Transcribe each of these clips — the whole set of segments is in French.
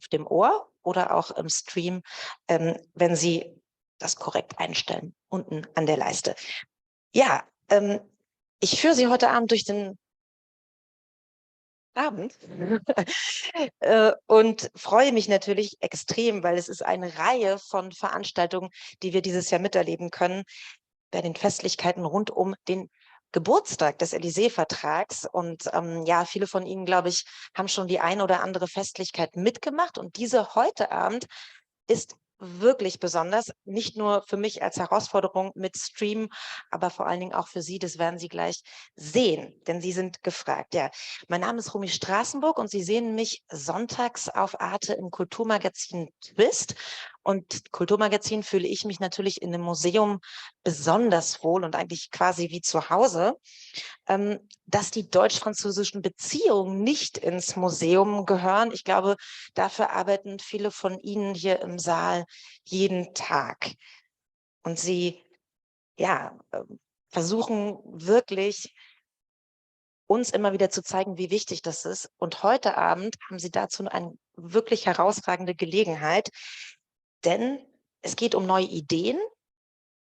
auf dem Ohr oder auch im Stream, wenn Sie das korrekt einstellen, unten an der Leiste. Ja, ich führe Sie heute Abend durch den Abend und freue mich natürlich extrem, weil es ist eine Reihe von Veranstaltungen, die wir dieses Jahr miterleben können bei den Festlichkeiten rund um den Geburtstag des Élysée-Vertrags. Und ja, viele von Ihnen, glaube ich, haben schon die ein oder andere Festlichkeit mitgemacht. Und diese heute Abend ist wirklich besonders, nicht nur für mich als Herausforderung mit Stream, aber vor allen Dingen auch für Sie, das werden Sie gleich sehen, denn Sie sind gefragt. Ja, mein Name ist Romy Straßenburg und Sie sehen mich sonntags auf Arte im Kulturmagazin Twist. Und Kulturmagazin fühle ich mich natürlich in einem Museum besonders wohl und eigentlich quasi wie zu Hause. Dass die deutsch-französischen Beziehungen nicht ins Museum gehören. Ich glaube, dafür arbeiten viele von Ihnen hier im Saal jeden Tag. Und sie, ja, versuchen wirklich, uns immer wieder zu zeigen, wie wichtig das ist. Und heute Abend haben Sie dazu eine wirklich herausragende Gelegenheit, denn es geht um neue Ideen,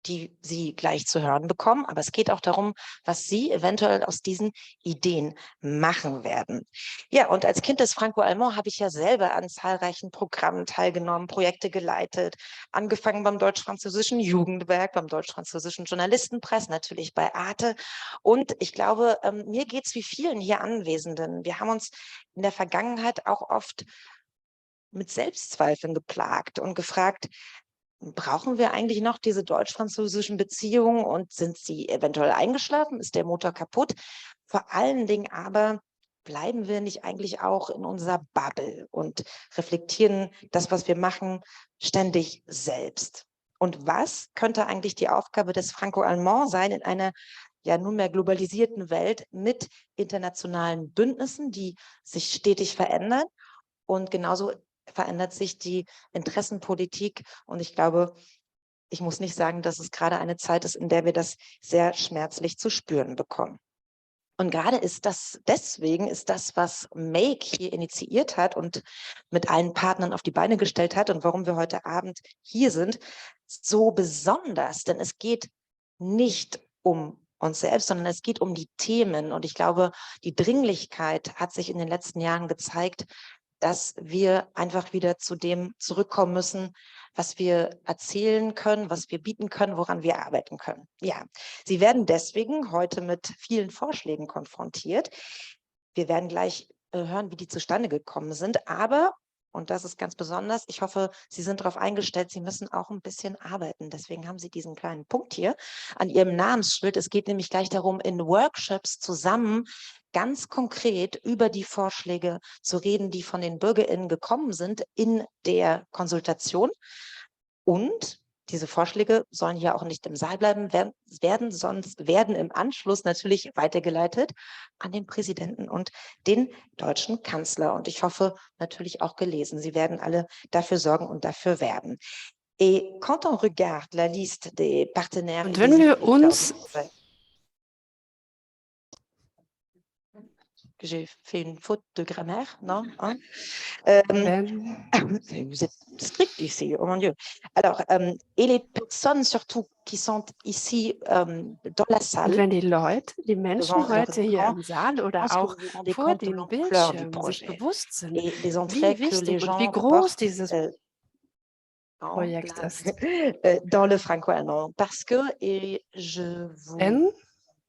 die Sie gleich zu hören bekommen. Aber es geht auch darum, was Sie eventuell aus diesen Ideen machen werden. Ja, und als Kind des Franco-Allemand habe ich ja selber an zahlreichen Programmen teilgenommen, Projekte geleitet, angefangen beim Deutsch-Französischen Jugendwerk, beim Deutsch-Französischen Journalistenpreis, natürlich bei Arte. Und ich glaube, mir geht es wie vielen hier Anwesenden. Wir haben uns in der Vergangenheit auch oft mit Selbstzweifeln geplagt und gefragt, brauchen wir eigentlich noch diese deutsch-französischen Beziehungen und sind sie eventuell eingeschlafen? Ist der Motor kaputt? Vor allen Dingen aber bleiben wir nicht eigentlich auch in unserer Bubble und reflektieren das, was wir machen, ständig selbst? Und was könnte eigentlich die Aufgabe des Franco-Allemand sein in einer ja nunmehr globalisierten Welt mit internationalen Bündnissen, die sich stetig verändern? Und genauso verändert sich die Interessenpolitik. Und ich glaube, ich muss nicht sagen, dass es gerade eine Zeit ist, in der wir das sehr schmerzlich zu spüren bekommen. Und gerade deswegen ist das, was Make hier initiiert hat und mit allen Partnern auf die Beine gestellt hat und warum wir heute Abend hier sind, so besonders. Denn es geht nicht um uns selbst, sondern es geht um die Themen. Und ich glaube, die Dringlichkeit hat sich in den letzten Jahren gezeigt, dass wir einfach wieder zu dem zurückkommen müssen, was wir erzählen können, was wir bieten können, woran wir arbeiten können. Ja, Sie werden deswegen heute mit vielen Vorschlägen konfrontiert. Wir werden gleich hören, wie die zustande gekommen sind. Aber, und das ist ganz besonders, ich hoffe, Sie sind darauf eingestellt, Sie müssen auch ein bisschen arbeiten. Deswegen haben Sie diesen kleinen Punkt hier an Ihrem Namensschild. Es geht nämlich gleich darum, in Workshops zusammen ganz konkret über die Vorschläge zu reden, die von den BürgerInnen gekommen sind in der Konsultation. Und diese Vorschläge sollen hier auch nicht im Saal bleiben, sonst werden im Anschluss natürlich weitergeleitet an den Präsidenten und den deutschen Kanzler. Und ich hoffe natürlich auch gelesen. Sie werden alle dafür sorgen und dafür werben. Et quand on regarde la liste des partenaires Und et wenn des wir uns J'ai fait une faute de grammaire, non hein? wenn, Vous êtes strict ici, oh mon Dieu. Alors, et les personnes surtout qui sont ici dans la und salle, wenn die Leute, die devant Menschen leurs heute hier écrans, im Saal je oder pense que auch vous vous rendez vor compte de den l'ampleur du Bildschirmen sich projet bewusst sind, et des entrées wie que les wichtig und wie gens groß portent dieses Projekt ist. dans le franco-allemand. Parce que, et je vous Denn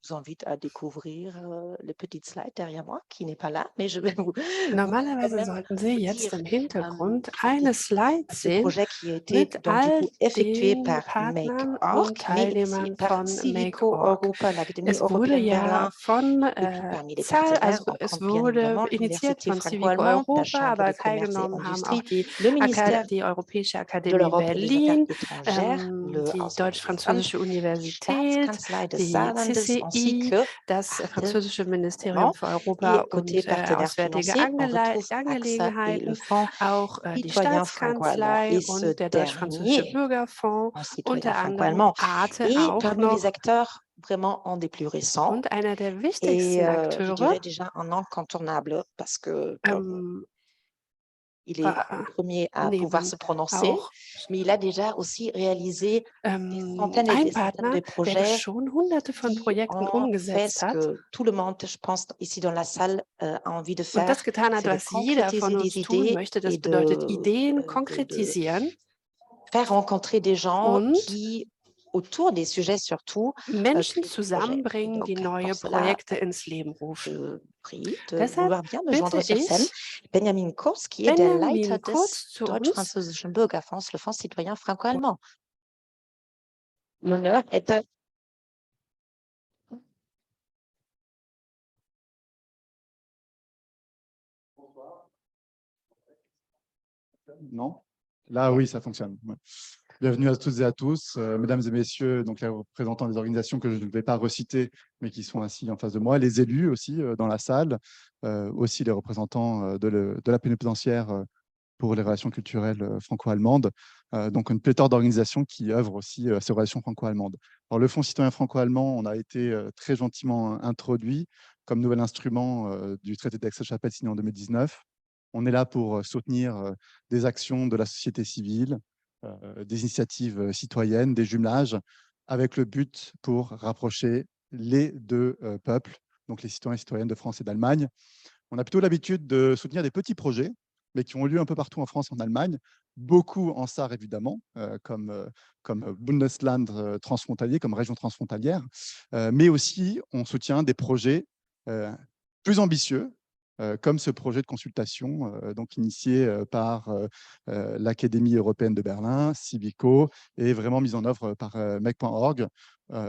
invite à découvrir les petites slides derrière moi, qui n'est pas là, mais je vais vous quand normalerweise même sollten Sie vous jetzt dire im Hintergrund eine participer Slide à ce sehen projet qui a été mit donc du all coup effectué den par Make Partnern Org, und mais aussi Teilnehmern par von Civico Make.org. Europa, l'Académie Es wurde européenne ja Berlin, von et puis parmi les partenaires, on es compte bien wurde évidemment initiiert l'Université von Civico franco-allemande, la Europa, Chambre de aber commerce et teilgenommen haben auch industrie, le ministère Die Europäische de Akademie l'Europe et des Affaires Berlin, étrangères, le die Auswärtiges Deutsch-Französische die Universität, Staatskanzlei des die Saarlandes ainsi CCI, que das Arte französische Ministerium allemand. für Europa Et côté und partenaires Auswärtige financiers, on retrouve AXA et le Angelegenheiten, Fonds auch die citoyen franco-allemand. Staatskanzlei Et ce und der Deutsch-Französische dernier, Bürgerfonds, Fonds citoyen unter anderem franco-allemand, Arte est auch parmi les noch. acteurs vraiment un des plus récents Und einer der et wichtigsten je Akteure, dirais déjà un incontournable parce que comme ähm, Il est le premier à pouvoir se prononcer, auch mais il a déjà aussi réalisé des centaines et ein des centaines Partner, de der projets schon Hunderte von qui Projekten ont fait umgesetzt ce hat que tout le monde, je pense, ici dans la salle, a envie de und faire, das getan hat, c'est de was jeder concrétiser von des uns tun idées möchte. Das et bedeutet de Ideen konkretisieren faire rencontrer des gens und qui, autour des sujets surtout, Menschen créent des projets. Et zusammenbringen, die donc, neue pour cela, Projekte ins Leben rufen. je prie de Deshalb vouloir bien me bitte joindre sur scène. ich Benjamin Kurz, qui est der Leiter Benjamin des Kurz zu uns. Deutsch-Französischen Bürgerfonds, le Fonds citoyen franco-allemand. L'honneur est à Non? Là, oui, ça fonctionne. Ouais. Bienvenue à toutes et à tous, mesdames et messieurs, donc les représentants des organisations que je ne vais pas reciter, mais qui sont assis en face de moi, les élus aussi dans la salle, aussi les représentants de la pénitentiaire pour les relations culturelles franco-allemandes, donc une pléthore d'organisations qui œuvrent aussi à ces relations franco-allemandes. Alors, le Fonds citoyen franco-allemand, on a été très gentiment introduit comme nouvel instrument du traité d'Aix-la-Chapelle signé en 2019. On est là pour soutenir des actions de la société civile, des initiatives citoyennes, des jumelages, avec le but pour rapprocher les deux peuples, donc les citoyens et citoyennes de France et d'Allemagne. On a plutôt l'habitude de soutenir des petits projets, mais qui ont lieu un peu partout en France et en Allemagne, beaucoup en SAR évidemment, comme Bundesland transfrontalier, comme région transfrontalière, mais aussi on soutient des projets plus ambitieux, comme ce projet de consultation donc initié par l'Académie européenne de Berlin, Civico, et vraiment mis en œuvre par MEC.org.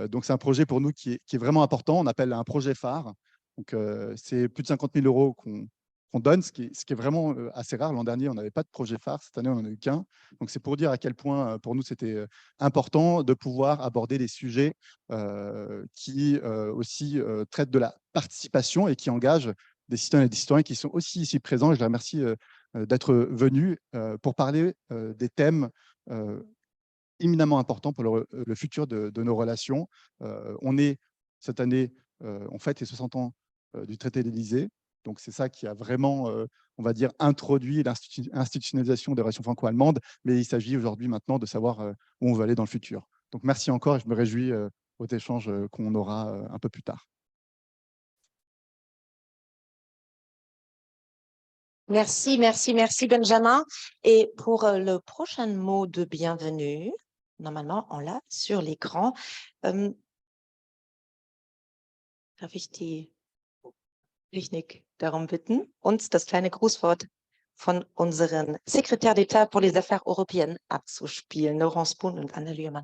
Donc c'est un projet pour nous qui est vraiment important, on appelle un projet phare. Donc c'est plus de 50 000 € qu'on donne, ce qui est vraiment assez rare. L'an dernier, on n'avait pas de projet phare, cette année, on n'en a eu qu'un. Donc c'est pour dire à quel point pour nous, c'était important de pouvoir aborder des sujets qui aussi traitent de la participation et qui engagent des citoyens et des citoyens qui sont aussi ici présents. Je les remercie d'être venus pour parler des thèmes éminemment importants pour le futur de nos relations. On est, cette année, on fête les 60 ans du traité de l'Élysée. Donc, c'est ça qui a vraiment, on va dire, introduit l'institutionnalisation des relations franco-allemandes. Mais il s'agit aujourd'hui maintenant de savoir où on veut aller dans le futur. Donc, merci encore et je me réjouis aux échanges qu'on aura un peu plus tard. Merci, merci, merci Benjamin. Et pour le prochain mot de bienvenue, normalement on l'a sur l'écran. Darf ich die Technik darum bitten, uns das kleine Grußwort von unseren Sekretär d'État pour les Affaires européennes abzuspielen, Laurence Boone und Anne Lührmann.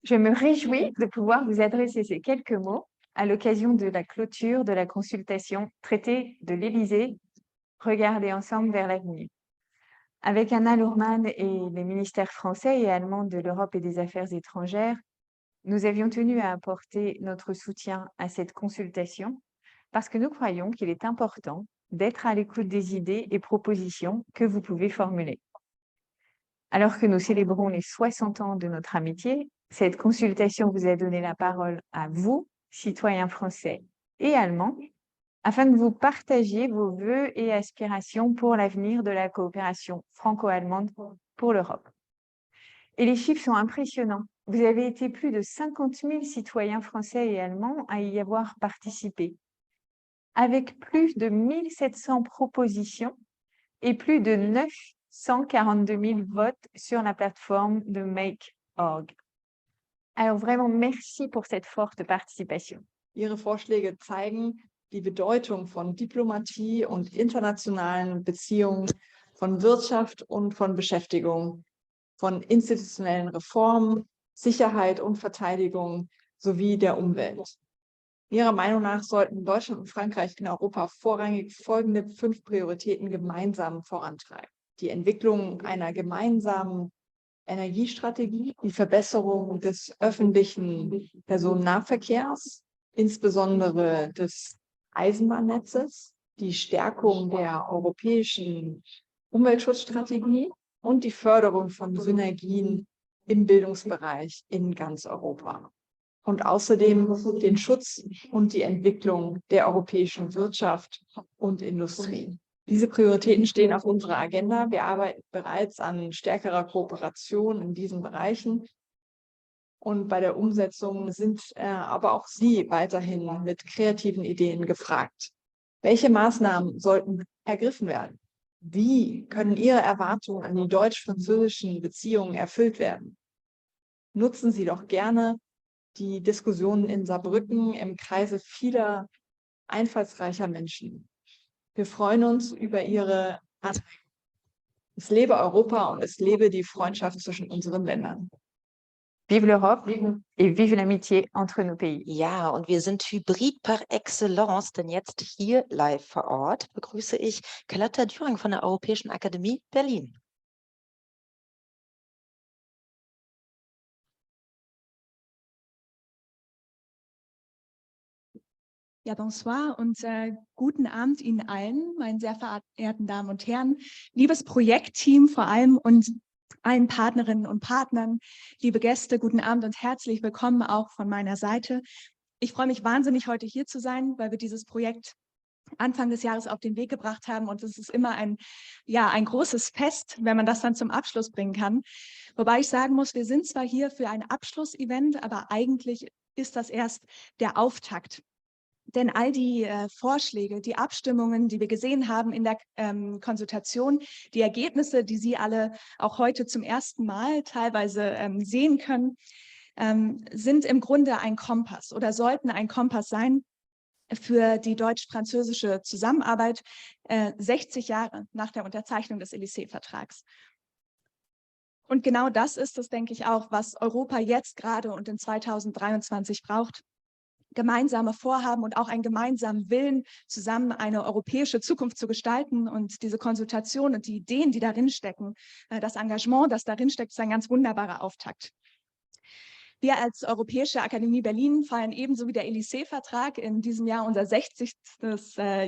Je me réjouis de pouvoir vous adresser ces quelques mots à l'occasion de la clôture de la consultation Traité de l'Élysée, regardez ensemble vers l'avenir. Avec Anna Lohrmann et les ministères français et allemands de l'Europe et des Affaires étrangères, nous avions tenu à apporter notre soutien à cette consultation parce que nous croyons qu'il est important d'être à l'écoute des idées et propositions que vous pouvez formuler. Alors que nous célébrons les 60 ans de notre amitié, cette consultation vous a donné la parole à vous, citoyens français et allemands, afin de vous partager vos vœux et aspirations pour l'avenir de la coopération franco-allemande pour l'Europe. Et les chiffres sont impressionnants. Vous avez été plus de 50 000 citoyens français et allemands à y avoir participé, avec plus de 1700 propositions et plus de 942 000 votes sur la plateforme de Make.org. Alors vraiment, merci pour cette forte participation. Ihre Vorschläge zeigen die Bedeutung von Diplomatie und internationalen Beziehungen, von Wirtschaft und von Beschäftigung, von institutionellen Reformen, Sicherheit und Verteidigung sowie der Umwelt. Ihrer Meinung nach sollten Deutschland und Frankreich in Europa vorrangig folgende 5 Prioritäten gemeinsam vorantreiben: die Entwicklung einer gemeinsamen Energiestrategie, die Verbesserung des öffentlichen Personennahverkehrs, insbesondere des Eisenbahnnetzes, die Stärkung der europäischen Umweltschutzstrategie und die Förderung von Synergien im Bildungsbereich in ganz Europa. und außerdem den Schutz und die Entwicklung der europäischen Wirtschaft und Industrie. Diese Prioritäten stehen auf unserer Agenda. Wir arbeiten bereits an stärkerer Kooperation in diesen Bereichen. Und bei der Umsetzung sind aber auch Sie weiterhin mit kreativen Ideen gefragt. Welche Maßnahmen sollten ergriffen werden? Wie können Ihre Erwartungen an die deutsch-französischen Beziehungen erfüllt werden? Nutzen Sie doch gerne die Diskussionen in Saarbrücken im Kreise vieler einfallsreicher Menschen. Wir freuen uns über Ihre Anträge. Es lebe Europa und es lebe die Freundschaft zwischen unseren Ländern. Vive l'Europe et vive l'amitié entre nos pays. Ja, und wir sind Hybrid par excellence, denn jetzt hier live vor Ort begrüße ich Carlotta Düring von der Europäischen Akademie Berlin. Ja, bonsoir und guten Abend Ihnen allen, meine sehr verehrten Damen und Herren, liebes Projektteam vor allem und allen Partnerinnen und Partnern, liebe Gäste, guten Abend und herzlich willkommen auch von meiner Seite. Ich freue mich wahnsinnig, heute hier zu sein, weil wir dieses Projekt Anfang des Jahres auf den Weg gebracht haben und es ist immer ein großes Fest, wenn man das dann zum Abschluss bringen kann. Wobei ich sagen muss, wir sind zwar hier für ein Abschlussevent, aber eigentlich ist das erst der Auftakt. Denn all die Vorschläge, die Abstimmungen, die wir gesehen haben in der Konsultation, die Ergebnisse, die Sie alle auch heute zum ersten Mal teilweise sehen können, sind im Grunde ein Kompass oder sollten ein Kompass sein für die deutsch-französische Zusammenarbeit 60 Jahre nach der Unterzeichnung des Élysée-Vertrags. Und genau das ist es, denke ich, auch, was Europa jetzt gerade und in 2023 braucht. Gemeinsame Vorhaben und auch einen gemeinsamen Willen, zusammen eine europäische Zukunft zu gestalten. Und diese Konsultation und die Ideen, die darin stecken, das Engagement, das darin steckt, ist ein ganz wunderbarer Auftakt. Wir als Europäische Akademie Berlin feiern ebenso wie der Élysée-Vertrag in diesem Jahr unser 60.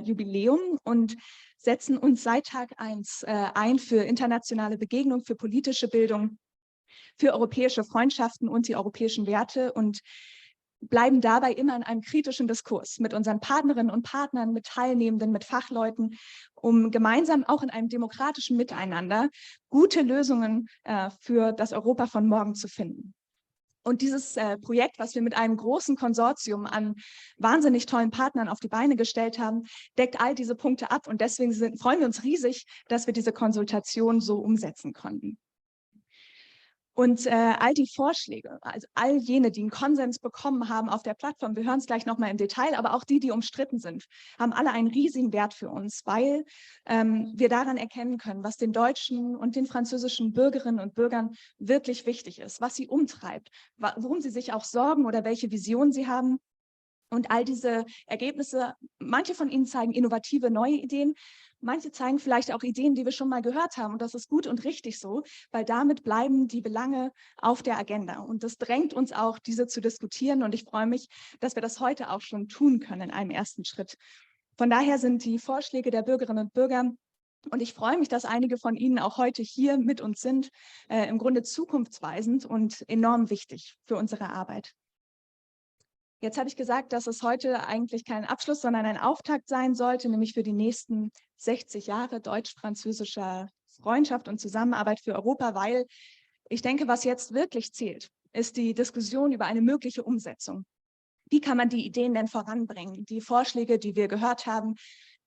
Jubiläum und setzen uns seit Tag 1 ein für internationale Begegnung, für politische Bildung, für europäische Freundschaften und die europäischen Werte und bleiben dabei immer in einem kritischen Diskurs mit unseren Partnerinnen und Partnern, mit Teilnehmenden, mit Fachleuten, um gemeinsam auch in einem demokratischen Miteinander gute Lösungen für das Europa von morgen zu finden. Und dieses Projekt, was wir mit einem großen Konsortium an wahnsinnig tollen Partnern auf die Beine gestellt haben, deckt all diese Punkte ab. Und deswegen freuen wir uns riesig, dass wir diese Konsultation so umsetzen konnten. Und all die Vorschläge, also all jene, die einen Konsens bekommen haben auf der Plattform, wir hören es gleich nochmal im Detail, aber auch die, die umstritten sind, haben alle einen riesigen Wert für uns, weil wir daran erkennen können, was den deutschen und den französischen Bürgerinnen und Bürgern wirklich wichtig ist, was sie umtreibt, worum sie sich auch sorgen oder welche Visionen sie haben. Und all diese Ergebnisse, manche von ihnen zeigen innovative neue Ideen, manche zeigen vielleicht auch Ideen, die wir schon mal gehört haben. Und das ist gut und richtig so, weil damit bleiben die Belange auf der Agenda. Und das drängt uns auch, diese zu diskutieren. Und ich freue mich, dass wir das heute auch schon tun können in einem ersten Schritt. Von daher sind die Vorschläge der Bürgerinnen und Bürger, und ich freue mich, dass einige von Ihnen auch heute hier mit uns sind, im Grunde zukunftsweisend und enorm wichtig für unsere Arbeit. Jetzt habe ich gesagt, dass es heute eigentlich kein Abschluss, sondern ein Auftakt sein sollte, nämlich für die nächsten 60 Jahre deutsch-französischer Freundschaft und Zusammenarbeit für Europa, weil ich denke, was jetzt wirklich zählt, ist die Diskussion über eine mögliche Umsetzung. Wie kann man die Ideen denn voranbringen? Die Vorschläge, die wir gehört haben,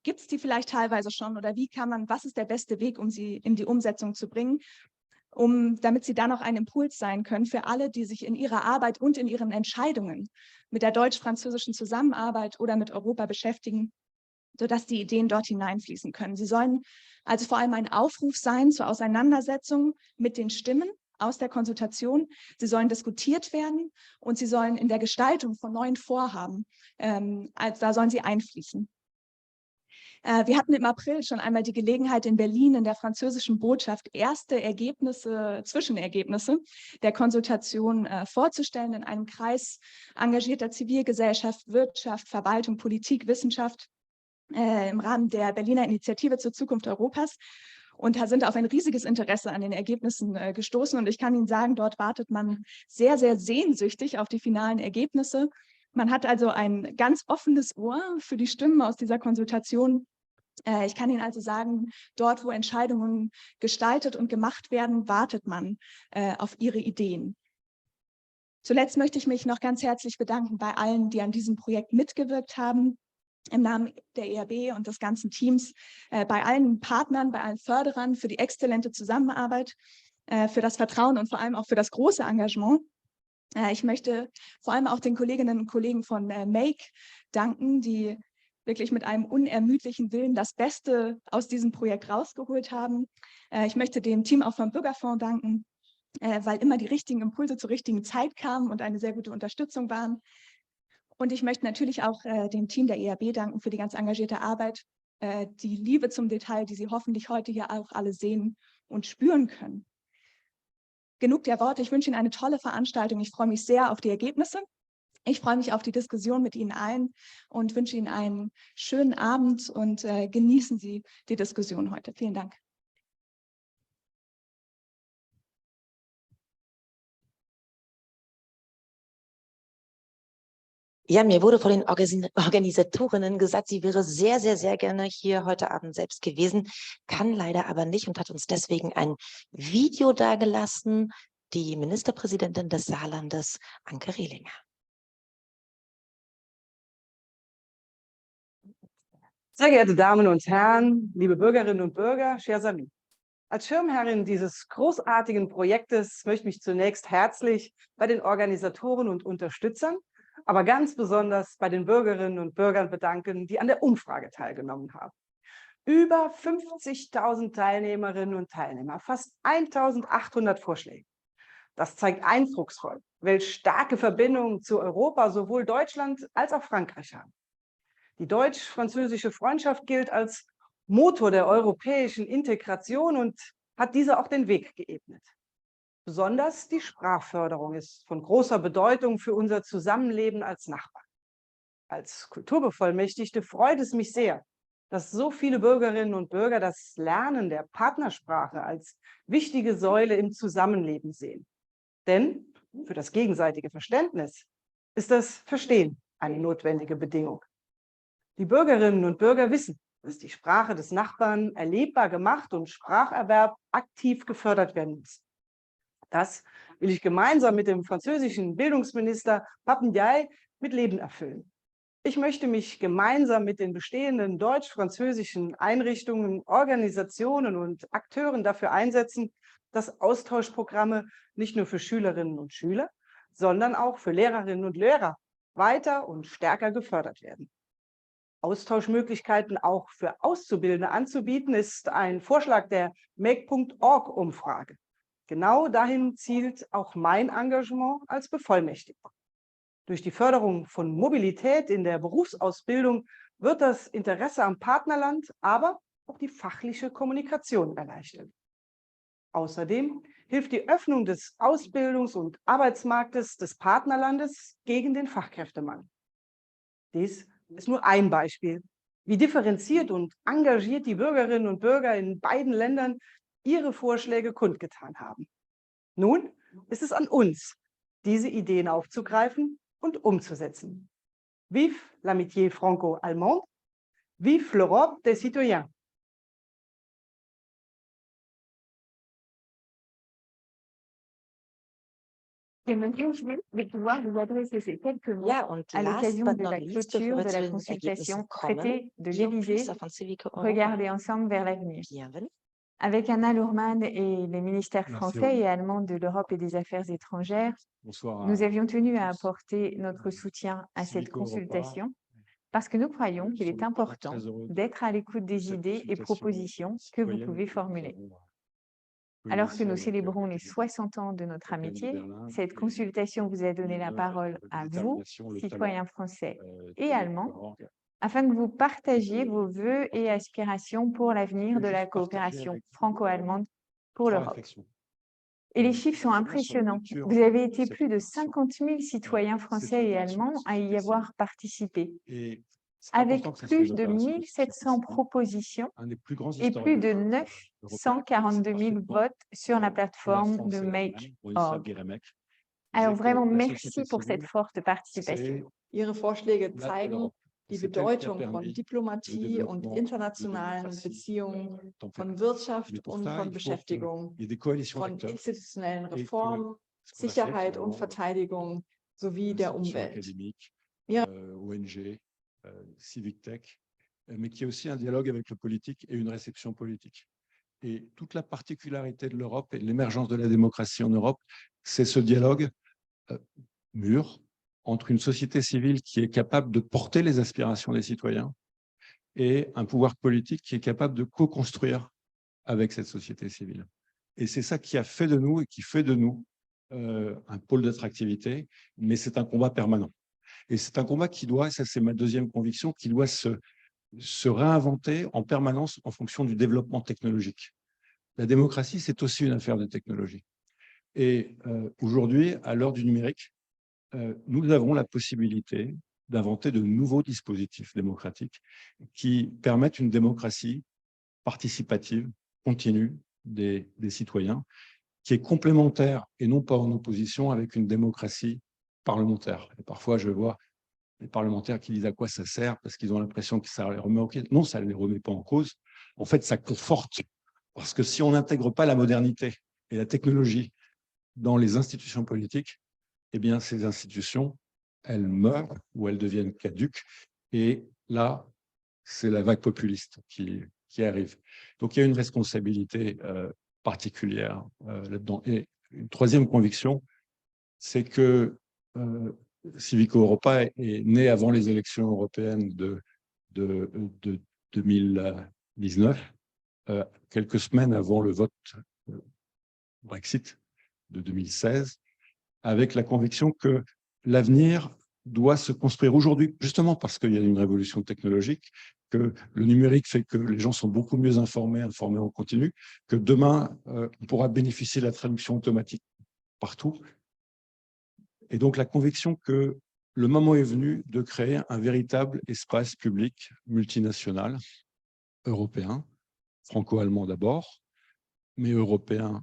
gibt es die vielleicht teilweise schon oder was ist der beste Weg, um sie in die Umsetzung zu bringen? Damit sie dann auch ein Impuls sein können für alle, die sich in ihrer Arbeit und in ihren Entscheidungen mit der deutsch-französischen Zusammenarbeit oder mit Europa beschäftigen, sodass die Ideen dort hineinfließen können. Sie sollen also vor allem ein Aufruf sein zur Auseinandersetzung mit den Stimmen aus der Konsultation. Sie sollen diskutiert werden und sie sollen in der Gestaltung von neuen Vorhaben, da sollen sie einfließen. Wir hatten im April schon einmal die Gelegenheit, in Berlin in der französischen Botschaft erste Zwischenergebnisse der Konsultation vorzustellen in einem Kreis engagierter Zivilgesellschaft, Wirtschaft, Verwaltung, Politik, Wissenschaft im Rahmen der Berliner Initiative zur Zukunft Europas. und sind auf ein riesiges Interesse an den Ergebnissen gestoßen. Und ich kann Ihnen sagen, dort wartet man sehr, sehr sehnsüchtig auf die finalen Ergebnisse. Man hat also ein ganz offenes Ohr für die Stimmen aus dieser Konsultation. Ich kann Ihnen also sagen, dort, wo Entscheidungen gestaltet und gemacht werden, wartet man auf Ihre Ideen. Zuletzt möchte ich mich noch ganz herzlich bedanken bei allen, die an diesem Projekt mitgewirkt haben, im Namen der ERB und des ganzen Teams, bei allen Partnern, bei allen Förderern für die exzellente Zusammenarbeit, für das Vertrauen und vor allem auch für das große Engagement. Ich möchte vor allem auch den Kolleginnen und Kollegen von MAKE danken, die wirklich mit einem unermüdlichen Willen das Beste aus diesem Projekt rausgeholt haben. Ich möchte dem Team auch vom Bürgerfonds danken, weil immer die richtigen Impulse zur richtigen Zeit kamen und eine sehr gute Unterstützung waren. Und ich möchte natürlich auch dem Team der ERB danken für die ganz engagierte Arbeit, die Liebe zum Detail, die Sie hoffentlich heute hier auch alle sehen und spüren können. Genug der Worte. Ich wünsche Ihnen eine tolle Veranstaltung. Ich freue mich sehr auf die Ergebnisse. Ich freue mich auf die Diskussion mit Ihnen allen und wünsche Ihnen einen schönen Abend und genießen Sie die Diskussion heute. Vielen Dank. Ja, mir wurde von den Organisatorinnen gesagt, sie wäre sehr, sehr, sehr gerne hier heute Abend selbst gewesen, kann leider aber nicht und hat uns deswegen ein Video dargelassen, die Ministerpräsidentin des Saarlandes, Anke Rehlinger. Sehr geehrte Damen und Herren, liebe Bürgerinnen und Bürger, chers amis. Als Schirmherrin dieses großartigen Projektes möchte ich mich zunächst herzlich bei den Organisatoren und Unterstützern, aber ganz besonders bei den Bürgerinnen und Bürgern bedanken, die an der Umfrage teilgenommen haben. Über 50.000 Teilnehmerinnen und Teilnehmer, fast 1.800 Vorschläge. Das zeigt eindrucksvoll, welche starke Verbindungen zu Europa sowohl Deutschland als auch Frankreich haben. Die deutsch-französische Freundschaft gilt als Motor der europäischen Integration und hat diese auch den Weg geebnet. Besonders die Sprachförderung ist von großer Bedeutung für unser Zusammenleben als Nachbarn. Als Kulturbevollmächtigte freut es mich sehr, dass so viele Bürgerinnen und Bürger das Lernen der Partnersprache als wichtige Säule im Zusammenleben sehen. Denn für das gegenseitige Verständnis ist das Verstehen eine notwendige Bedingung. Die Bürgerinnen und Bürger wissen, dass die Sprache des Nachbarn erlebbar gemacht und Spracherwerb aktiv gefördert werden muss. Das will ich gemeinsam mit dem französischen Bildungsminister Pape Ndiaye mit Leben erfüllen. Ich möchte mich gemeinsam mit den bestehenden deutsch-französischen Einrichtungen, Organisationen und Akteuren dafür einsetzen, dass Austauschprogramme nicht nur für Schülerinnen und Schüler, sondern auch für Lehrerinnen und Lehrer weiter und stärker gefördert werden. Austauschmöglichkeiten auch für Auszubildende anzubieten, ist ein Vorschlag der Make.org-Umfrage. Genau dahin zielt auch mein Engagement als Bevollmächtigter. Durch die Förderung von Mobilität in der Berufsausbildung wird das Interesse am Partnerland, aber auch die fachliche Kommunikation erleichtert. Außerdem hilft die Öffnung des Ausbildungs- und Arbeitsmarktes des Partnerlandes gegen den Fachkräftemangel. Dies ist nur ein Beispiel, wie differenziert und engagiert die Bürgerinnen und Bürger in beiden Ländern ihre Vorschläge kundgetan haben. Nun ist es an uns, diese Ideen aufzugreifen und umzusetzen. Vive l'amitié franco-allemande, vive l'Europe des citoyens. De pouvoir vous adresser ces quelques mots Ja, und à last l'occasion but de not la least, bevor clôture wir de zu la den consultation Ergebnissen kommen, traité de hier l'Élysée, Priester von Civico Europa. Regarder ensemble vers l'avenir. Bienvenue. Avec Anna Lourmann et les ministères Merci, français Aude. et allemands de l'Europe et des Affaires étrangères, Bonsoir nous à avions tenu à tous. apporter notre soutien à cette Civico Europa, consultation parce que nous croyons nous qu'il est sommes important très heureux d'être à l'écoute de des cette idées et consultation propositions que vous citoyenne pouvez que nous formuler. avons Alors que ici nous à célébrons les l'Académie 60 ans de notre européenne de amitié, Berlin cette et consultation vous a donné la avec parole à vous, détermination le citoyens talent français de et notre allemands, orgue. afin que vous partagiez vos vœux et aspirations pour l'avenir Je de vais la juste partager coopération avec vous franco-allemande pour trois l'Europe. réflexions. Et les chiffres sont Sur la impressionnants. lecture Vous avez de été cette plus de convention. 50 000 citoyens C'est français une et convention allemands à y spécifique. avoir participé. Et avec important que ça plus soit de une opération 1700 propositions un des plus grands et plus de 942 000 votes sur la plateforme de Make.org. Alors vraiment, merci pour cette forte participation. Ihre Vorschläge zeigen die Bedeutung von Diplomatie und internationalen Beziehungen, von Wirtschaft und von Beschäftigung, von institutionellen Reformen, Sicherheit und Verteidigung sowie der Umwelt. ONG, Civic Tech, mais qui est aussi un dialogue avec le politique et une réception politique. Et toute la particularité de l'Europe et de l'émergence de la démocratie en Europe, c'est ce dialogue mûr entre une société civile qui est capable de porter les aspirations des citoyens et un pouvoir politique qui est capable de co-construire avec cette société civile. Et c'est ça qui a fait de nous et qui fait de nous un pôle d'attractivité, mais c'est un combat permanent. Et c'est un combat qui doit, ça c'est ma deuxième conviction, qui doit se réinventer en permanence en fonction du développement technologique. La démocratie, c'est aussi une affaire de technologie. Et aujourd'hui, à l'heure du numérique, nous avons la possibilité d'inventer de nouveaux dispositifs démocratiques qui permettent une démocratie participative, continue des citoyens, qui est complémentaire et non pas en opposition avec une démocratie parlementaire. Et parfois, je vois les parlementaires qui disent à quoi ça sert parce qu'ils ont l'impression que ça les remet en cause. Non, ça ne les remet pas en cause. En fait, ça conforte. Parce que si on n'intègre pas la modernité et la technologie dans les institutions politiques, eh bien, ces institutions, elles meurent ou elles deviennent caduques. Et là, c'est la vague populiste qui arrive. Donc, il y a une responsabilité particulière là-dedans. Et une troisième conviction, c'est que Civico Europa est né avant les élections européennes de 2019, quelques semaines avant le vote Brexit de 2016, avec la conviction que l'avenir doit se construire aujourd'hui, justement parce qu'il y a une révolution technologique, que le numérique fait que les gens sont beaucoup mieux informés en continu, que demain, on pourra bénéficier de la traduction automatique partout. Et donc, la conviction que le moment est venu de créer un véritable espace public multinational, européen, franco-allemand d'abord, mais européen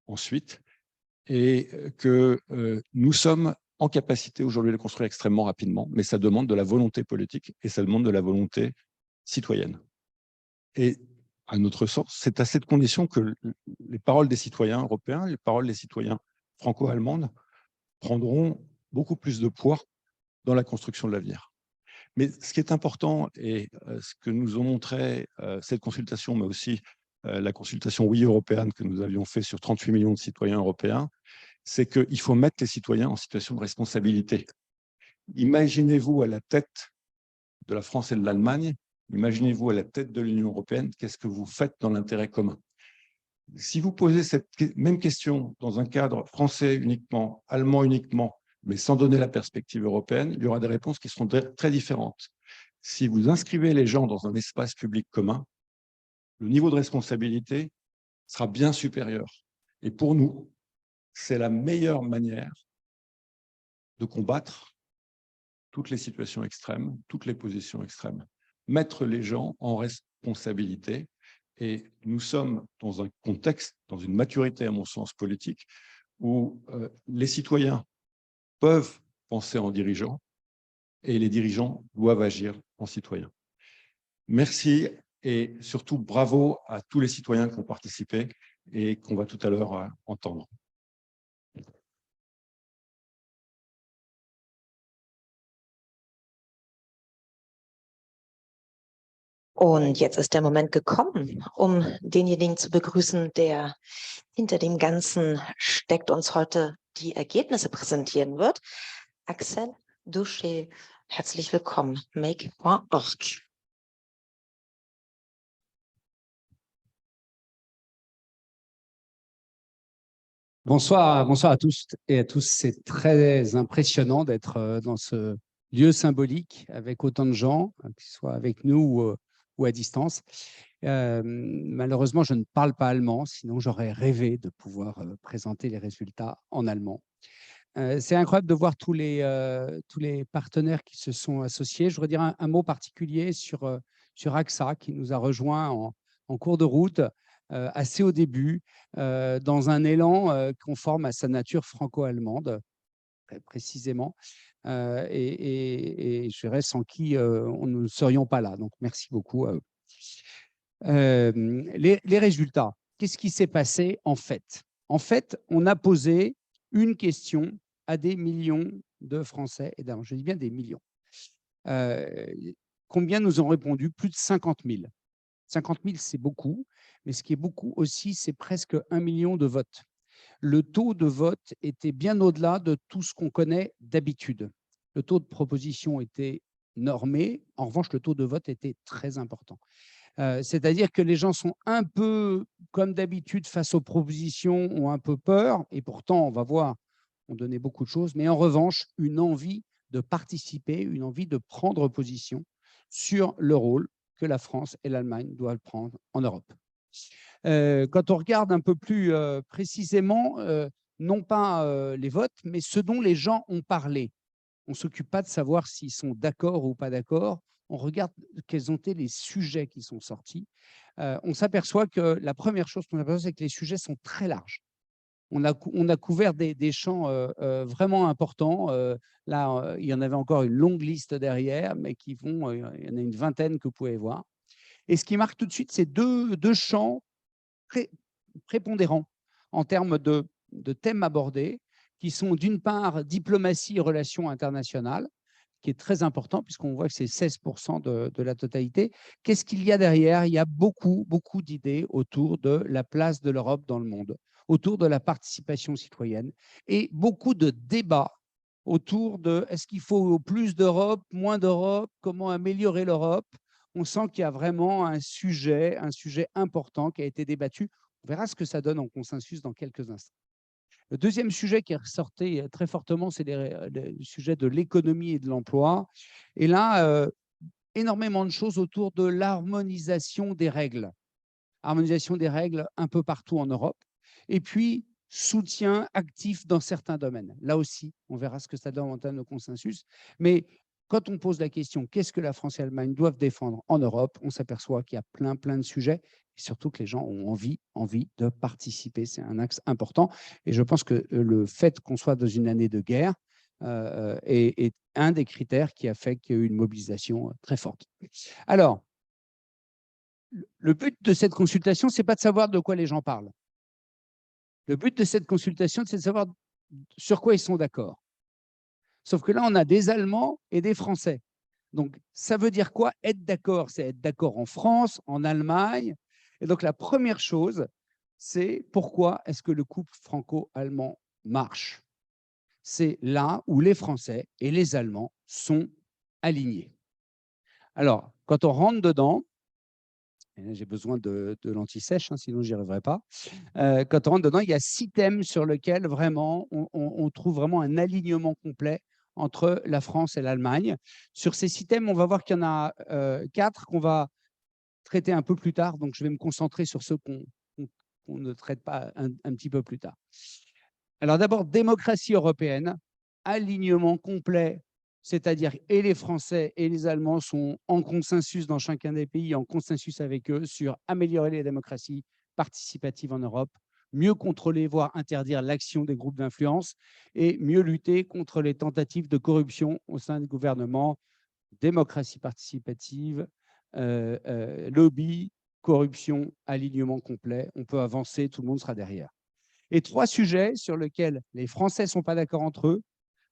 ensuite, et que nous sommes en capacité aujourd'hui de le construire extrêmement rapidement, mais ça demande de la volonté politique et ça demande de la volonté citoyenne. Et à notre sens, c'est à cette condition que les paroles des citoyens européens, les paroles des citoyens franco-allemandes prendront beaucoup plus de poids dans la construction de l'avenir. Mais ce qui est important, et ce que nous ont montré cette consultation, mais aussi la consultation Oui européenne que nous avions fait sur 38 millions de citoyens européens, c'est qu'il faut mettre les citoyens en situation de responsabilité. Imaginez-vous à la tête de la France et de l'Allemagne, imaginez-vous à la tête de l'Union européenne, qu'est-ce que vous faites dans l'intérêt commun? Si vous posez cette même question dans un cadre français uniquement, allemand uniquement, mais sans donner la perspective européenne, il y aura des réponses qui seront très différentes. Si vous inscrivez les gens dans un espace public commun, le niveau de responsabilité sera bien supérieur. Et pour nous, c'est la meilleure manière de combattre toutes les situations extrêmes, toutes les positions extrêmes. Mettre les gens en responsabilité. Et nous sommes dans un contexte, dans une maturité, à mon sens, politique, où les citoyens peuvent penser en dirigeants et les dirigeants doivent agir en citoyens. Merci et surtout bravo à tous les citoyens qui ont participé et qu'on va tout à l'heure entendre. Und jetzt ist der Moment gekommen, um denjenigen zu begrüßen, der hinter dem Ganzen steckt, uns heute die Ergebnisse präsentieren wird. Axel Douchet, herzlich willkommen, Make.org. Bonsoir, bonsoir à tous et à tous. C'est très impressionnant d'être dans ce lieu symbolique avec autant de gens, que ce soit avec nous ou à distance. Malheureusement, je ne parle pas allemand, sinon j'aurais rêvé de pouvoir présenter les résultats en allemand. C'est incroyable de voir tous les partenaires qui se sont associés. Je voudrais dire un mot particulier sur AXA, qui nous a rejoints en cours de route, assez au début, dans un élan conforme à sa nature franco-allemande, très précisément, et je dirais sans qui nous ne serions pas là. Donc, merci beaucoup à eux. Les résultats, qu'est-ce qui s'est passé en fait? En fait, on a posé une question à des millions de Français, et je dis bien des millions. Combien nous ont répondu? Plus de 50 000. 50 000, c'est beaucoup, mais ce qui est beaucoup aussi, c'est presque 1 million de votes. Le taux de vote était bien au-delà de tout ce qu'on connaît d'habitude. Le taux de proposition était normé. En revanche, le taux de vote était très important. C'est-à-dire que les gens sont un peu, comme d'habitude, face aux propositions, ont un peu peur, et pourtant, on va voir, on donnait beaucoup de choses, mais en revanche, une envie de participer, une envie de prendre position sur le rôle que la France et l'Allemagne doivent prendre en Europe. Quand on regarde un peu plus précisément, non pas les votes, mais ce dont les gens ont parlé. On ne s'occupe pas de savoir s'ils sont d'accord ou pas d'accord. On regarde quels ont été les sujets qui sont sortis. On s'aperçoit que la première chose qu'on aperçoit, c'est que les sujets sont très larges. On a couvert des champs vraiment importants. Là, il y en avait encore une longue liste derrière, mais il y en a une vingtaine que vous pouvez voir. Et ce qui marque tout de suite, c'est deux champs prépondérants en termes de thèmes abordés, qui sont d'une part diplomatie et relations internationales, qui est très important puisqu'on voit que c'est 16% de la totalité. Qu'est-ce qu'il y a derrière? Il y a beaucoup d'idées autour de la place de l'Europe dans le monde, autour de la participation citoyenne et beaucoup de débats autour de est-ce qu'il faut plus d'Europe, moins d'Europe, comment améliorer l'Europe. On sent qu'il y a vraiment un sujet important qui a été débattu. On verra ce que ça donne en consensus dans quelques instants. Le deuxième sujet qui est ressorti très fortement, c'est le sujet de l'économie et de l'emploi. Et là, énormément de choses autour de l'harmonisation des règles. Harmonisation des règles un peu partout en Europe. Et puis, soutien actif dans certains domaines. Là aussi, on verra ce que ça donne en termes de consensus. Mais quand on pose la question, qu'est-ce que la France et l'Allemagne doivent défendre en Europe, on s'aperçoit qu'il y a plein de sujets, et surtout que les gens ont envie de participer. C'est un axe important. Et je pense que le fait qu'on soit dans une année de guerre est un des critères qui a fait qu'il y a eu une mobilisation très forte. Alors, le but de cette consultation, ce n'est pas de savoir de quoi les gens parlent. Le but de cette consultation, c'est de savoir sur quoi ils sont d'accord. Sauf que là, on a des Allemands et des Français. Donc, ça veut dire quoi être d'accord? C'est être d'accord en France, en Allemagne. Et donc, la première chose, c'est pourquoi est-ce que le couple franco-allemand marche? C'est là où les Français et les Allemands sont alignés. Alors, quand on rentre dedans, j'ai besoin de l'anti-sèche, sinon je n'y arriverai pas. Quand on rentre dedans, il y a 6 thèmes sur lesquels vraiment on trouve vraiment un alignement complet entre la France et l'Allemagne. Sur ces 6 thèmes, on va voir qu'il y en a 4 qu'on va traiter un peu plus tard. Donc, je vais me concentrer sur ceux qu'on ne traite pas un petit peu plus tard. Alors d'abord, démocratie européenne, alignement complet, c'est-à-dire et les Français et les Allemands sont en consensus dans chacun des pays, en consensus avec eux sur améliorer les démocraties participatives en Europe, mieux contrôler, voire interdire l'action des groupes d'influence et mieux lutter contre les tentatives de corruption au sein du gouvernement, démocratie participative, lobby, corruption, alignement complet. On peut avancer, tout le monde sera derrière. Et 3 sujets sur lesquels les Français ne sont pas d'accord entre eux,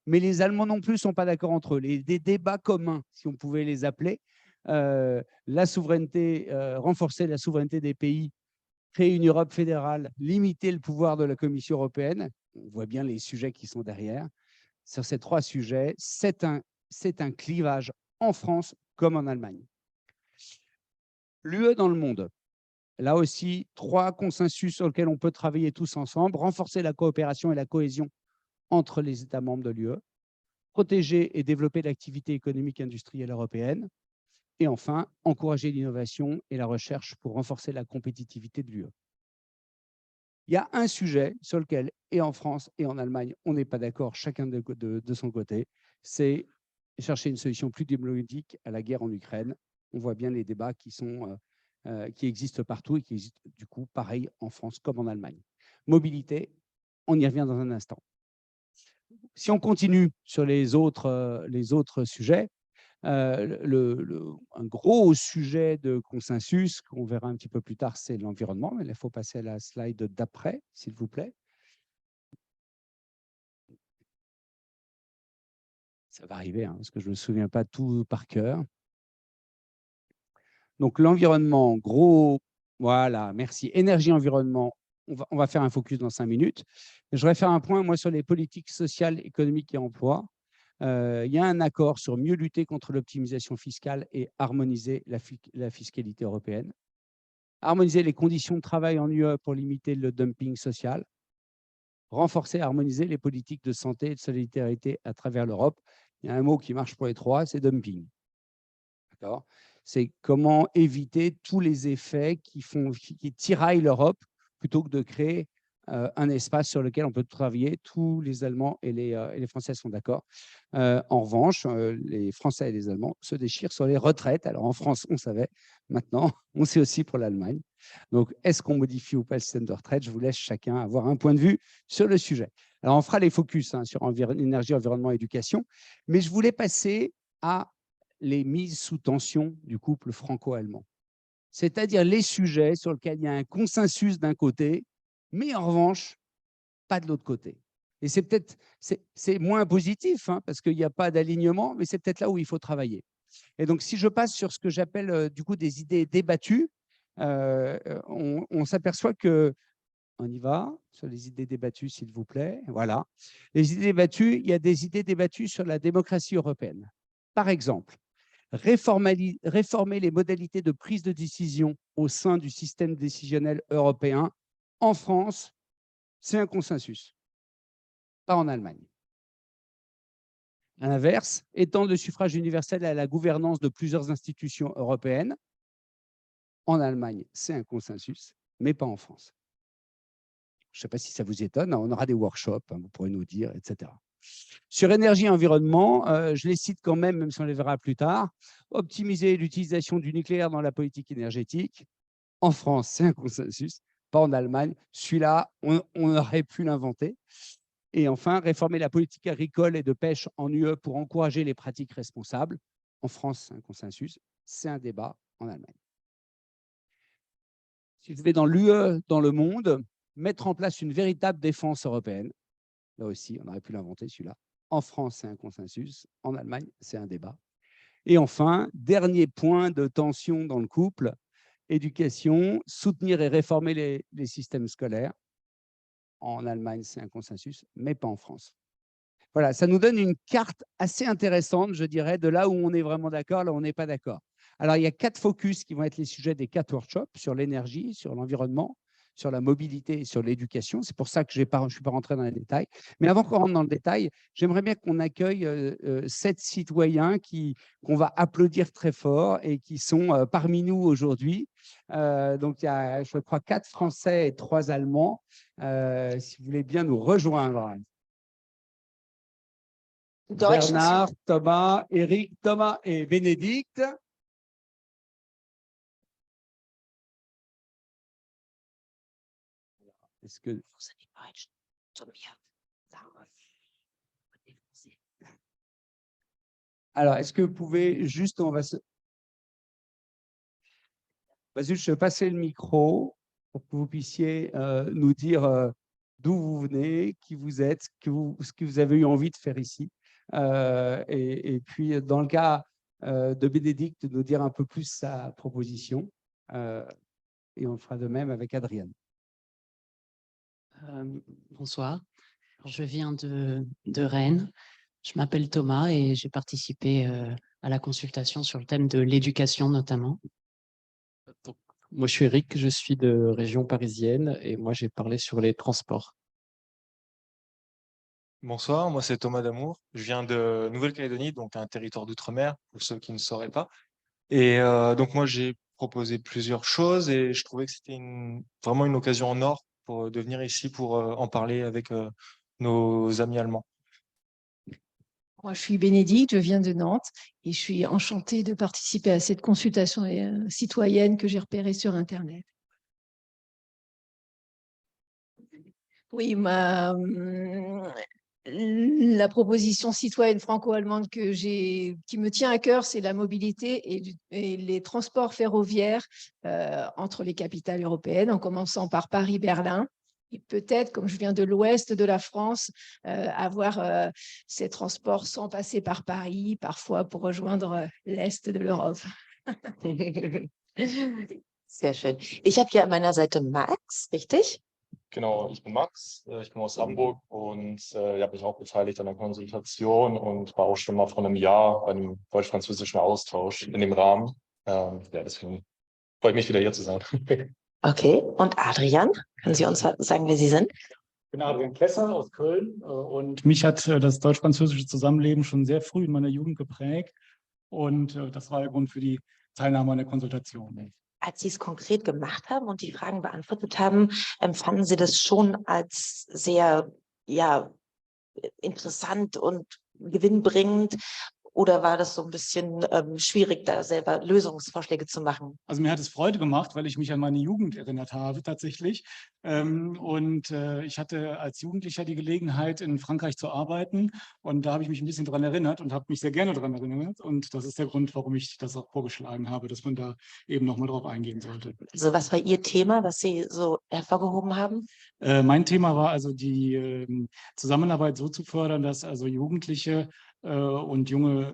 mais les Allemands non plus ne sont pas d'accord entre eux. Des débats communs, si on pouvait les appeler. La souveraineté, renforcer la souveraineté des pays, créer une Europe fédérale, limiter le pouvoir de la Commission européenne. On voit bien les sujets qui sont derrière. Sur ces 3 sujets, c'est un clivage en France comme en Allemagne. L'UE dans le monde. Là aussi, 3 consensus sur lesquels on peut travailler tous ensemble, renforcer la coopération et la cohésion entre les États membres de l'UE, protéger et développer l'activité économique et industrielle européenne, et enfin, encourager l'innovation et la recherche pour renforcer la compétitivité de l'UE. Il y a un sujet sur lequel, et en France et en Allemagne, on n'est pas d'accord, chacun de son côté, c'est chercher une solution plus diplomatique à la guerre en Ukraine. On voit bien les débats qui existent partout et qui existent du coup pareil en France comme en Allemagne. Mobilité, on y revient dans un instant. Si on continue sur les autres sujets, un gros sujet de consensus qu'on verra un petit peu plus tard, c'est l'environnement. Mais il faut passer à la slide d'après, s'il vous plaît. Ça va arriver, hein, parce que je ne me souviens pas tout par cœur. Donc, l'environnement, gros, voilà, merci. Énergie, environnement, on va faire un focus dans 5 minutes. Je voudrais faire un point, moi, sur les politiques sociales, économiques et emploi. Il y a un accord sur mieux lutter contre l'optimisation fiscale et harmoniser la fiscalité européenne. Harmoniser les conditions de travail en UE pour limiter le dumping social. Renforcer et harmoniser les politiques de santé et de solidarité à travers l'Europe. Il y a un mot qui marche pour les trois, c'est dumping. D'accord ? C'est comment éviter tous les effets qui tiraillent l'Europe plutôt que de créer un espace sur lequel on peut travailler. Tous les Allemands et les Français sont d'accord. En revanche, les Français et les Allemands se déchirent sur les retraites. Alors en France, on savait. Maintenant, on sait aussi pour l'Allemagne. Donc, est-ce qu'on modifie ou pas le système de retraite? Je vous laisse chacun avoir un point de vue sur le sujet. Alors, on fera les focus sur énergie, environnement, éducation. Mais je voulais passer à les mises sous tension du couple franco-allemand. C'est-à-dire les sujets sur lesquels il y a un consensus d'un côté, mais en revanche, pas de l'autre côté. Et c'est peut-être moins positif, hein, parce qu'il n'y a pas d'alignement, mais c'est peut-être là où il faut travailler. Et donc, si je passe sur ce que j'appelle du coup des idées débattues, on s'aperçoit que, on y va, sur les idées débattues, s'il vous plaît. Voilà. Les idées débattues, il y a des idées débattues sur la démocratie européenne. Par exemple, réformer les modalités de prise de décision au sein du système décisionnel européen. En France, c'est un consensus, pas en Allemagne. À l'inverse, étendre le suffrage universel à la gouvernance de plusieurs institutions européennes. En Allemagne, c'est un consensus, mais pas en France. Je ne sais pas si ça vous étonne, on aura des workshops, hein, vous pourrez nous dire, etc. Sur énergie et environnement, je les cite quand même si on les verra plus tard. Optimiser l'utilisation du nucléaire dans la politique énergétique. En France, c'est un consensus, pas en Allemagne. Celui-là, on aurait pu l'inventer. Et enfin, réformer la politique agricole et de pêche en UE pour encourager les pratiques responsables. En France, c'est un consensus. C'est un débat en Allemagne. Si je vais dans l'UE, dans le monde, mettre en place une véritable défense européenne. Là aussi, on aurait pu l'inventer, celui-là. En France, c'est un consensus. En Allemagne, c'est un débat. Et enfin, dernier point de tension dans le couple, éducation, soutenir et réformer les systèmes scolaires. En Allemagne, c'est un consensus, mais pas en France. Voilà, ça nous donne une carte assez intéressante, je dirais, de là où on est vraiment d'accord, là où on n'est pas d'accord. Alors, il y a 4 focus qui vont être les sujets des 4 workshops sur l'énergie, sur l'environnement, sur la mobilité et sur l'éducation. C'est pour ça que je ne suis pas rentré dans les détails. Mais avant qu'on rentre dans le détail, j'aimerais bien qu'on accueille 7 citoyens qu'on va applaudir très fort et qui sont parmi nous aujourd'hui. Donc, il y a, je crois, 4 Français et 3 Allemands. Si vous voulez bien nous rejoindre. Bernard, Thomas, Eric, Thomas et Bénédicte. Est-ce que alors, est-ce que vous pouvez juste, vas-y, je vais passer le micro pour que vous puissiez nous dire d'où vous venez, qui vous êtes, ce que vous avez eu envie de faire ici. Et puis, dans le cas de Bénédicte, de nous dire un peu plus sa proposition. Et on le fera de même avec Adrienne. Bonsoir, je viens de Rennes. Je m'appelle Thomas et j'ai participé à la consultation sur le thème de l'éducation notamment. Donc, moi, je suis Eric, je suis de région parisienne et moi, j'ai parlé sur les transports. Bonsoir, moi c'est Thomas Damour. Je viens de Nouvelle-Calédonie, donc un territoire d'outre-mer, pour ceux qui ne sauraient pas. Et donc moi j'ai proposé plusieurs choses et je trouvais que c'était vraiment une occasion en or de venir ici pour en parler avec nos amis allemands. Moi, je suis Bénédicte, je viens de Nantes et je suis enchantée de participer à cette consultation citoyenne que j'ai repérée sur Internet. Oui, la proposition citoyenne franco-allemande qui me tient à cœur, c'est la mobilité et les transports ferroviaires entre les capitales européennes, en commençant par Paris-Berlin. Et peut-être, comme je viens de l'ouest de la France, avoir ces transports sans passer par Paris, parfois pour rejoindre l'est de l'Europe. Sehr schön. Ich habe hier an meiner Seite Max, richtig? Genau, ich bin Max, ich komme aus Hamburg und habe mich auch beteiligt an der Konsultation und war auch schon mal vor einem Jahr bei einem deutsch-französischen Austausch in dem Rahmen. Ja, deswegen freue ich mich, wieder hier zu sein. Okay, und Adrian, können Sie uns sagen, wer Sie sind? Ich bin Adrian Klesser aus Köln und mich hat das deutsch-französische Zusammenleben schon sehr früh in meiner Jugend geprägt und das war der Grund für die Teilnahme an der Konsultation. Als Sie es konkret gemacht haben und die Fragen beantwortet haben, empfanden Sie das schon als sehr interessant und gewinnbringend? Oder war das so ein bisschen schwierig, da selber Lösungsvorschläge zu machen? Also mir hat es Freude gemacht, weil ich mich an meine Jugend erinnert habe tatsächlich. Ich hatte als Jugendlicher die Gelegenheit, in Frankreich zu arbeiten. Und da habe ich mich ein bisschen daran erinnert und habe mich sehr gerne daran erinnert. Und das ist der Grund, warum ich das auch vorgeschlagen habe, dass man da eben nochmal drauf eingehen sollte. Also was war Ihr Thema, was Sie so hervorgehoben haben? Mein Thema war also die Zusammenarbeit so zu fördern, dass also Jugendliche und junge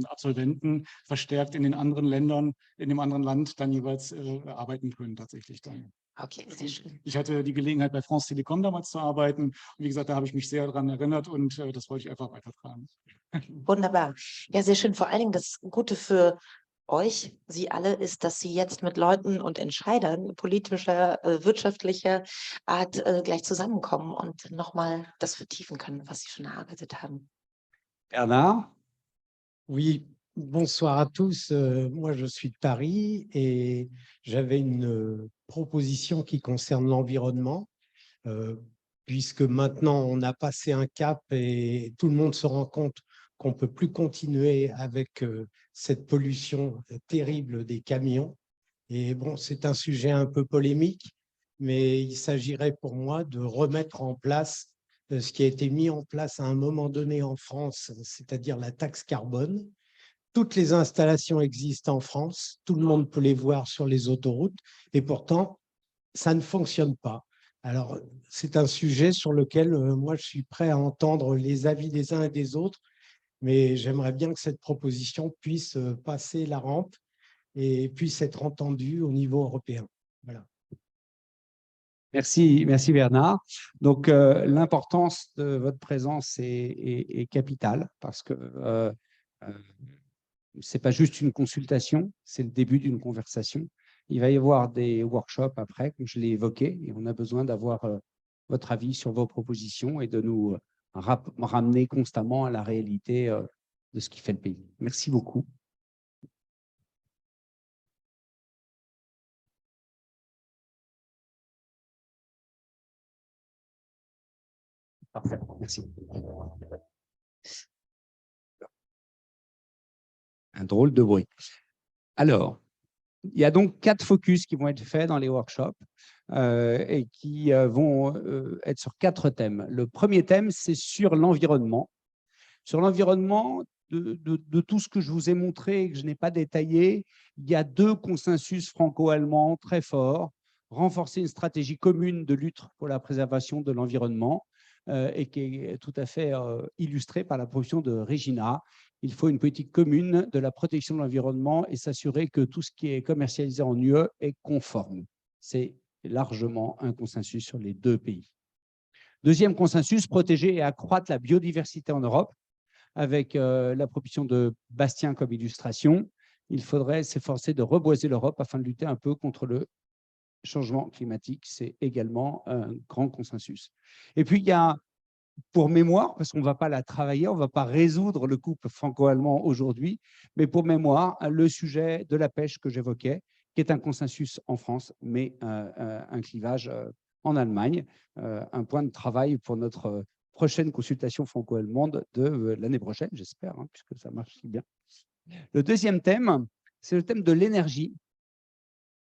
Absolventen verstärkt in den anderen Ländern, in dem anderen Land dann jeweils arbeiten können tatsächlich dann. Okay, sehr schön. Ich hatte die Gelegenheit, bei France Telecom damals zu arbeiten. Und wie gesagt, da habe ich mich sehr daran erinnert und das wollte ich einfach weitertragen. Wunderbar. Ja, sehr schön. Vor allen Dingen das Gute für euch, Sie alle, ist, dass Sie jetzt mit Leuten und Entscheidern politischer, wirtschaftlicher Art gleich zusammenkommen und nochmal das vertiefen können, was Sie schon erarbeitet haben. Bernard? Oui, bonsoir à tous. Moi, je suis de Paris et j'avais une proposition qui concerne l'environnement, puisque maintenant, on a passé un cap et tout le monde se rend compte qu'on ne peut plus continuer avec cette pollution terrible des camions. Et bon, c'est un sujet un peu polémique, mais il s'agirait pour moi de remettre en place ce qui a été mis en place à un moment donné en France, c'est-à-dire la taxe carbone. Toutes les installations existent en France, tout le monde peut les voir sur les autoroutes, et pourtant, ça ne fonctionne pas. Alors, c'est un sujet sur lequel moi, je suis prêt à entendre les avis des uns et des autres, mais j'aimerais bien que cette proposition puisse passer la rampe et puisse être entendue au niveau européen. Voilà. Merci Bernard. Donc, l'importance de votre présence est capitale parce que ce n'est pas juste une consultation, c'est le début d'une conversation. Il va y avoir des workshops après, comme je l'ai évoqué, et on a besoin d'avoir votre avis sur vos propositions et de nous ramener constamment à la réalité de ce qui fait le pays. Merci beaucoup. Parfait, merci. Un drôle de bruit. Alors, il y a donc 4 focus qui vont être faits dans les workshops et qui vont être sur 4 thèmes. Le premier thème, c'est sur l'environnement. Sur l'environnement, de tout ce que je vous ai montré et que je n'ai pas détaillé, il y a 2 consensus franco-allemands très forts. Renforcer une stratégie commune de lutte pour la préservation de l'environnement et qui est tout à fait illustrée par la proposition de Regina. Il faut une politique commune de la protection de l'environnement et s'assurer que tout ce qui est commercialisé en UE est conforme. C'est largement un consensus sur les 2 pays. Deuxième consensus, protéger et accroître la biodiversité en Europe avec la proposition de Bastien comme illustration. Il faudrait s'efforcer de reboiser l'Europe afin de lutter un peu contre le changement climatique. C'est également un grand consensus. Et puis, il y a, pour mémoire, parce qu'on ne va pas la travailler, on ne va pas résoudre le couple franco-allemand aujourd'hui, mais pour mémoire, le sujet de la pêche que j'évoquais, qui est un consensus en France, mais un clivage en Allemagne. Un point de travail pour notre prochaine consultation franco-allemande de l'année prochaine, j'espère, hein, puisque ça marche si bien. Le deuxième thème, c'est le thème de l'énergie.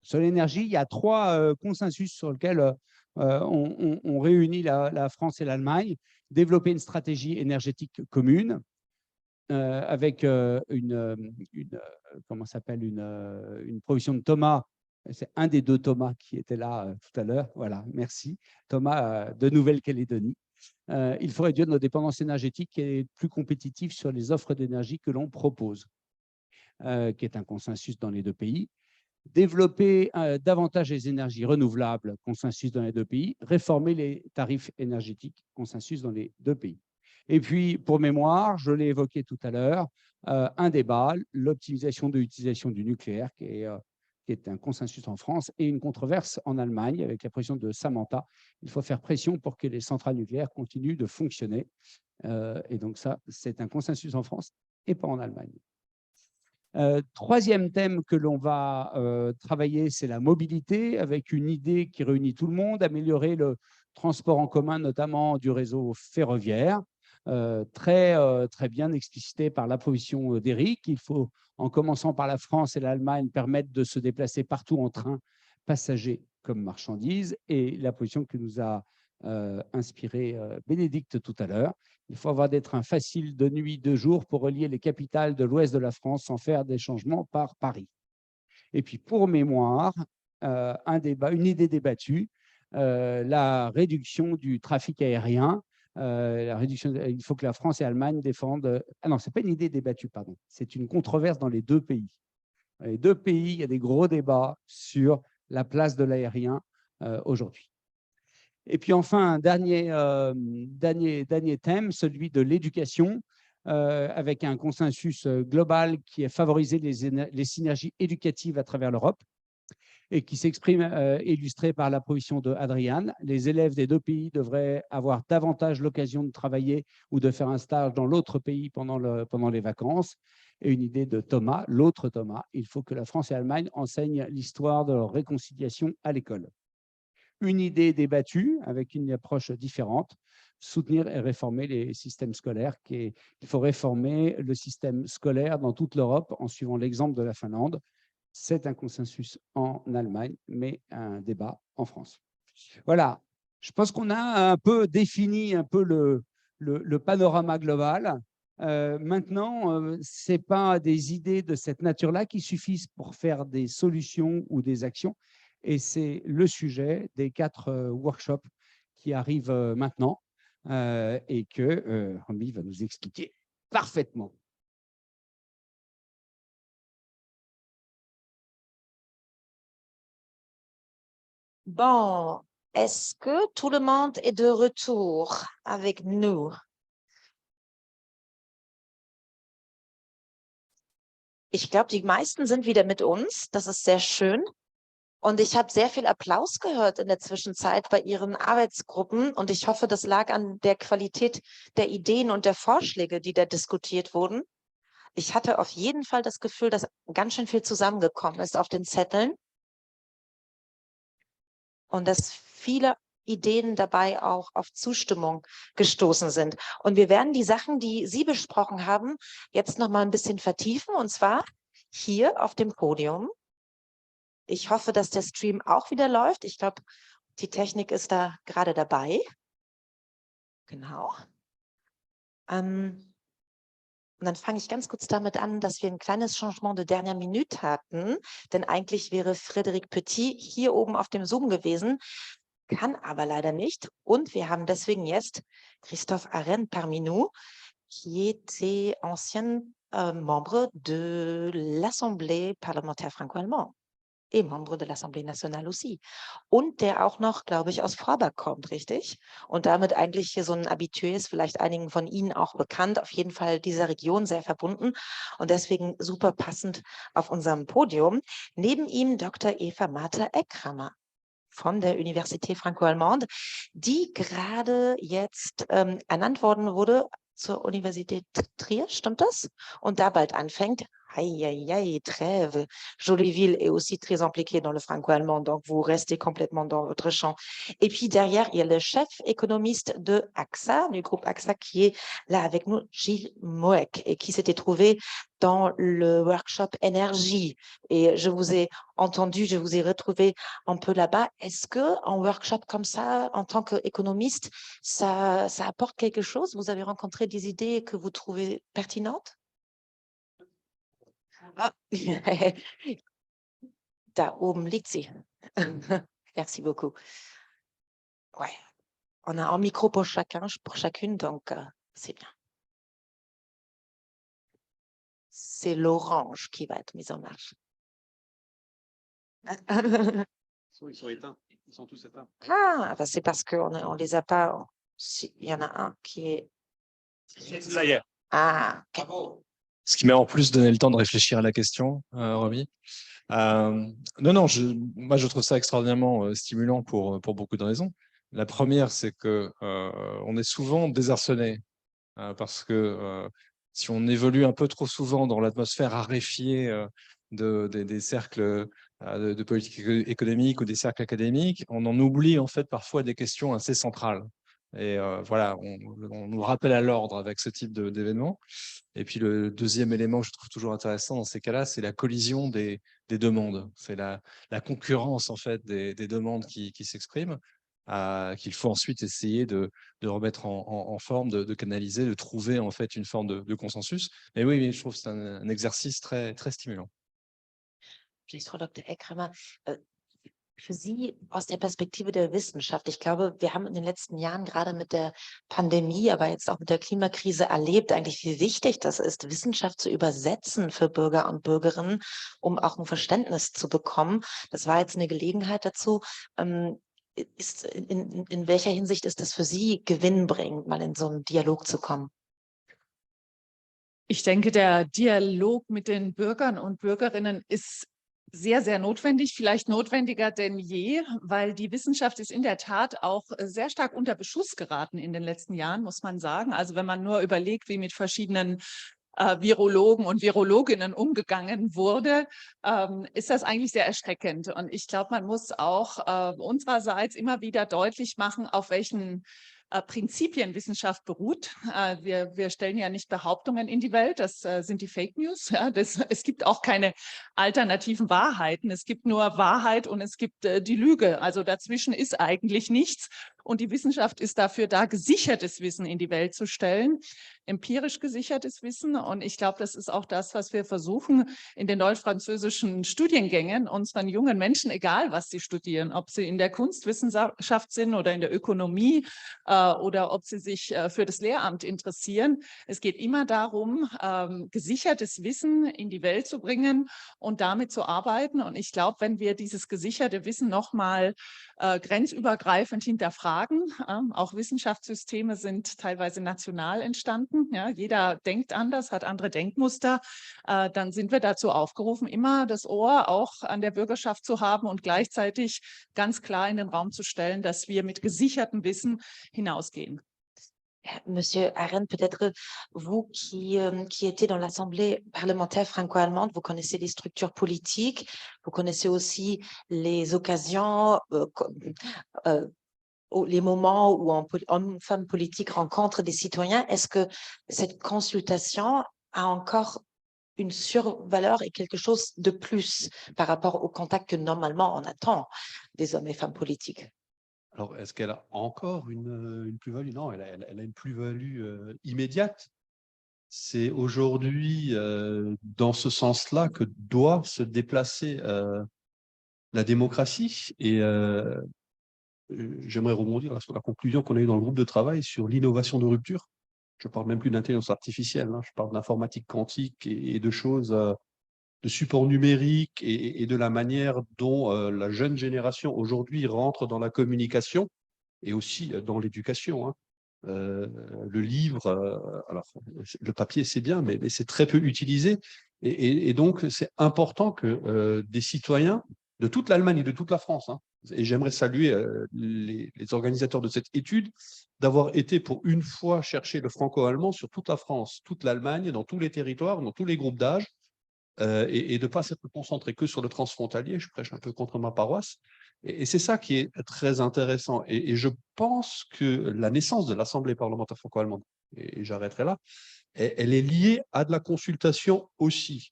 Sur l'énergie, il y a 3 consensus sur lesquels on réunit la France et l'Allemagne. Développer une stratégie énergétique commune avec une proposition de Thomas. C'est un des 2 Thomas qui était là tout à l'heure. Voilà, merci. Thomas de Nouvelle-Calédonie. Il faut réduire nos dépendances énergétiques et être plus compétitifs sur les offres d'énergie que l'on propose, qui est un consensus dans les 2 pays. Développer davantage les énergies renouvelables, consensus dans les 2 pays. Réformer les tarifs énergétiques, consensus dans les 2 pays. Et puis, pour mémoire, je l'ai évoqué tout à l'heure, un débat, l'optimisation de l'utilisation du nucléaire, qui est un consensus en France, et une controverse en Allemagne avec la position de Samantha. Il faut faire pression pour que les centrales nucléaires continuent de fonctionner. Et donc ça, c'est un consensus en France et pas en Allemagne. Troisième thème que l'on va travailler, c'est la mobilité, avec une idée qui réunit tout le monde, améliorer le transport en commun, notamment du réseau ferroviaire. Très bien explicité par la position d'Éric. Il faut, en commençant par la France et l'Allemagne, permettre de se déplacer partout en train, passagers comme marchandises, et la position que nous a inspiré Bénédicte tout à l'heure. Il faut avoir des trains faciles de nuit, de jour pour relier les capitales de l'ouest de la France sans faire des changements par Paris. Et puis, pour mémoire, une idée débattue, la réduction du trafic aérien. Il faut que la France et l'Allemagne défendent… Ah non, ce n'est pas une idée débattue, pardon. C'est une controverse dans les 2 pays. Dans les 2 pays, il y a des gros débats sur la place de l'aérien aujourd'hui. Et puis enfin, un dernier thème, celui de l'éducation, avec un consensus global qui est favoriser les synergies éducatives à travers l'Europe, et qui s'exprime illustré par la position de Adriane. Les élèves des 2 pays devraient avoir davantage l'occasion de travailler ou de faire un stage dans l'autre pays pendant les vacances. Et une idée de Thomas, l'autre Thomas, il faut que la France et l'Allemagne enseignent l'histoire de leur réconciliation à l'école. Une idée débattue avec une approche différente, soutenir et réformer les systèmes scolaires. Il faut réformer le système scolaire dans toute l'Europe en suivant l'exemple de la Finlande. C'est un consensus en Allemagne, mais un débat en France. Voilà, je pense qu'on a un peu défini un peu le panorama global. Maintenant, ce n'est pas des idées de cette nature-là qui suffisent pour faire des solutions ou des actions. Et c'est le sujet des 4 workshops qui arrivent maintenant et que Rami va nous expliquer parfaitement. Bon, est-ce que tout le monde est de retour avec nous? Ich glaube, die meisten sind wieder mit uns. Das ist sehr schön. Und ich habe sehr viel Applaus gehört in der Zwischenzeit bei Ihren Arbeitsgruppen. Und ich hoffe, das lag an der Qualität der Ideen und der Vorschläge, die da diskutiert wurden. Ich hatte auf jeden Fall das Gefühl, dass ganz schön viel zusammengekommen ist auf den Zetteln. Und dass viele Ideen dabei auch auf Zustimmung gestoßen sind. Und wir werden die Sachen, die Sie besprochen haben, jetzt noch mal ein bisschen vertiefen, und zwar hier auf dem Podium. Ich hoffe, dass der Stream auch wieder läuft. Ich glaube, die Technik ist da gerade dabei. Genau. Und dann fange ich ganz kurz damit an, dass wir ein kleines Changement de dernière minute hatten, denn eigentlich wäre Frédéric Petit hier oben auf dem Zoom gewesen, kann aber leider nicht. Und wir haben deswegen jetzt Christophe Arène parmi nous, qui était ancien membre de l'Assemblée parlementaire franco-allemande et membre de l'Assemblée nationale aussi. Und der auch noch, glaube ich, aus Forbach kommt, richtig? Und damit eigentlich hier so ein Habitué ist, vielleicht einigen von Ihnen auch bekannt, auf jeden Fall dieser Region sehr verbunden und deswegen super passend auf unserem Podium. Neben ihm Dr. Eva Martha Eckhammer von der Université Franco-Allemande, die gerade jetzt ernannt worden wurde zur Universität Trier, stimmt das? Und da bald anfängt, Aïe, aïe, aïe, Trèves, jolie ville et aussi très impliquée dans le franco-allemand, donc vous restez complètement dans votre champ. Et puis derrière, il y a le chef économiste de AXA, du groupe AXA, qui est là avec nous, Gilles Moek, et qui s'était trouvé dans le workshop énergie. Et je vous ai entendu, je vous ai retrouvé un peu là-bas. Est-ce qu'un workshop comme ça, en tant qu'économiste, ça apporte quelque chose? Vous avez rencontré des idées que vous trouvez pertinentes? Ah, da oben liegt sie. Merci beaucoup. Ouais, on a un micro pour chacun, pour chacune, donc c'est bien. C'est l'orange qui va être mise en marche. Ils sont éteints. Ils sont tous éteints. Ah, bah c'est parce qu'on on les a pas. Il y en a un qui est. Ça y est. Ah, Ce qui m'a en plus donné le temps de réfléchir à la question, Romy. Non, moi je trouve ça extraordinairement stimulant pour beaucoup de raisons. La première, c'est que on est souvent désarçonné parce que si on évolue un peu trop souvent dans l'atmosphère raréfiée des cercles de politique économique ou des cercles académiques, on en oublie en fait parfois des questions assez centrales. Et voilà, on nous rappelle à l'ordre avec ce type d'événement. Et puis le deuxième élément que je trouve toujours intéressant dans ces cas-là, c'est la collision des demandes. C'est la concurrence en fait des demandes qui s'expriment, qu'il faut ensuite essayer de remettre en forme, de canaliser, de trouver en fait une forme de consensus. Mais oui, je trouve que c'est un exercice très, très stimulant. Vielleicht Frau Dr. Eckramer, für Sie aus der Perspektive der Wissenschaft. Ich glaube, wir haben in den letzten Jahren gerade mit der Pandemie, aber jetzt auch mit der Klimakrise erlebt, eigentlich wie wichtig das ist, Wissenschaft zu übersetzen für Bürger und Bürgerinnen, um auch ein Verständnis zu bekommen. Das war jetzt eine Gelegenheit dazu. In welcher Hinsicht ist das für Sie gewinnbringend, mal in so einen Dialog zu kommen? Ich denke, der Dialog mit den Bürgern und Bürgerinnen ist sehr, sehr notwendig, vielleicht notwendiger denn je, weil die Wissenschaft ist in der Tat auch sehr stark unter Beschuss geraten in den letzten Jahren, muss man sagen. Also wenn man nur überlegt, wie mit verschiedenen Virologen und Virologinnen umgegangen wurde, ist das eigentlich sehr erschreckend. Und ich glaube, man muss auch unsererseits immer wieder deutlich machen, auf welchen Prinzipien Wissenschaft beruht. Wir stellen ja nicht Behauptungen in die Welt, das sind die Fake News. Ja, es gibt auch keine alternativen Wahrheiten. Es gibt nur Wahrheit und es gibt die Lüge. Also dazwischen ist eigentlich nichts. Und die Wissenschaft ist dafür da, gesichertes Wissen in die Welt zu stellen, empirisch gesichertes Wissen. Und ich glaube, das ist auch das, was wir versuchen in den deutsch-französischen Studiengängen unseren jungen Menschen, egal was sie studieren, ob sie in der Kunstwissenschaft sind oder in der Ökonomie oder ob sie sich für das Lehramt interessieren. Es geht immer darum, gesichertes Wissen in die Welt zu bringen und damit zu arbeiten. Und ich glaube, wenn wir dieses gesicherte Wissen nochmal grenzübergreifend hinterfragen, auch Wissenschaftssysteme sind teilweise national entstanden, ja, jeder denkt anders, hat andere Denkmuster, dann sind wir dazu aufgerufen, immer das Ohr auch an der Bürgerschaft zu haben und gleichzeitig ganz klar in den Raum zu stellen, dass wir mit gesichertem Wissen hinausgehen. Monsieur Arendt, peut-être vous qui étiez dans l'Assemblée parlementaire franco-allemande, vous connaissez les structures politiques, vous connaissez aussi les occasions, les moments où hommes-femmes politiques rencontrent des citoyens. Est-ce que cette consultation a encore une survaleur et quelque chose de plus par rapport au contact que normalement on attend des hommes et femmes politiques? Alors, est-ce qu'elle a encore une plus-value? Non, elle a une plus-value immédiate. C'est aujourd'hui dans ce sens-là que doit se déplacer la démocratie. Et j'aimerais rebondir sur la conclusion qu'on a eue dans le groupe de travail sur l'innovation de rupture. Je ne parle même plus d'intelligence artificielle, hein, je parle d'informatique quantique et de choses, de support numérique et de la manière dont la jeune génération aujourd'hui rentre dans la communication et aussi dans l'éducation. Hein. Le livre, alors le papier c'est bien, mais c'est très peu utilisé. Et donc c'est important que des citoyens de toute l'Allemagne et de toute la France, hein, et j'aimerais saluer les organisateurs de cette étude, d'avoir été pour une fois chercher le franco-allemand sur toute la France, toute l'Allemagne, dans tous les territoires, dans tous les groupes d'âge, et de ne pas s'être concentré que sur le transfrontalier. Je prêche un peu contre ma paroisse. Et c'est ça qui est très intéressant. Et je pense que la naissance de l'Assemblée parlementaire franco-allemande, et j'arrêterai là, elle est liée à de la consultation aussi.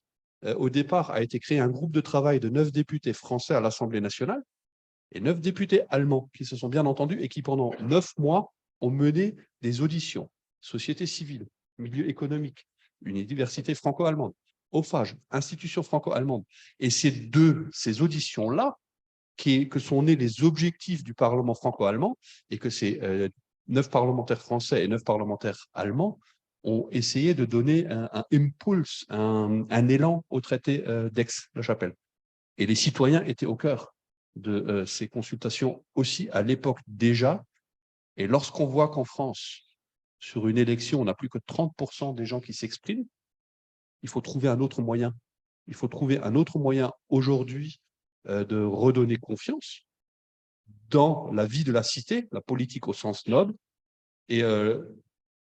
Au départ, a été créé un groupe de travail de 9 députés français à l'Assemblée nationale et 9 députés allemands qui se sont bien entendus et qui, pendant 9 mois, ont mené des auditions, société civile, milieu économique, université franco-allemande, OFAGE, institution franco-allemande. Et c'est de ces auditions-là que sont nés les objectifs du Parlement franco-allemand et que ces 9 parlementaires français et 9 parlementaires allemands ont essayé de donner un impulse, un élan au traité d'Aix-la-Chapelle. Et les citoyens étaient au cœur de ces consultations aussi à l'époque déjà. Et lorsqu'on voit qu'en France, sur une élection, on n'a plus que 30% des gens qui s'expriment, il faut trouver un autre moyen. Il faut trouver un autre moyen aujourd'hui de redonner confiance dans la vie de la cité, la politique au sens noble, et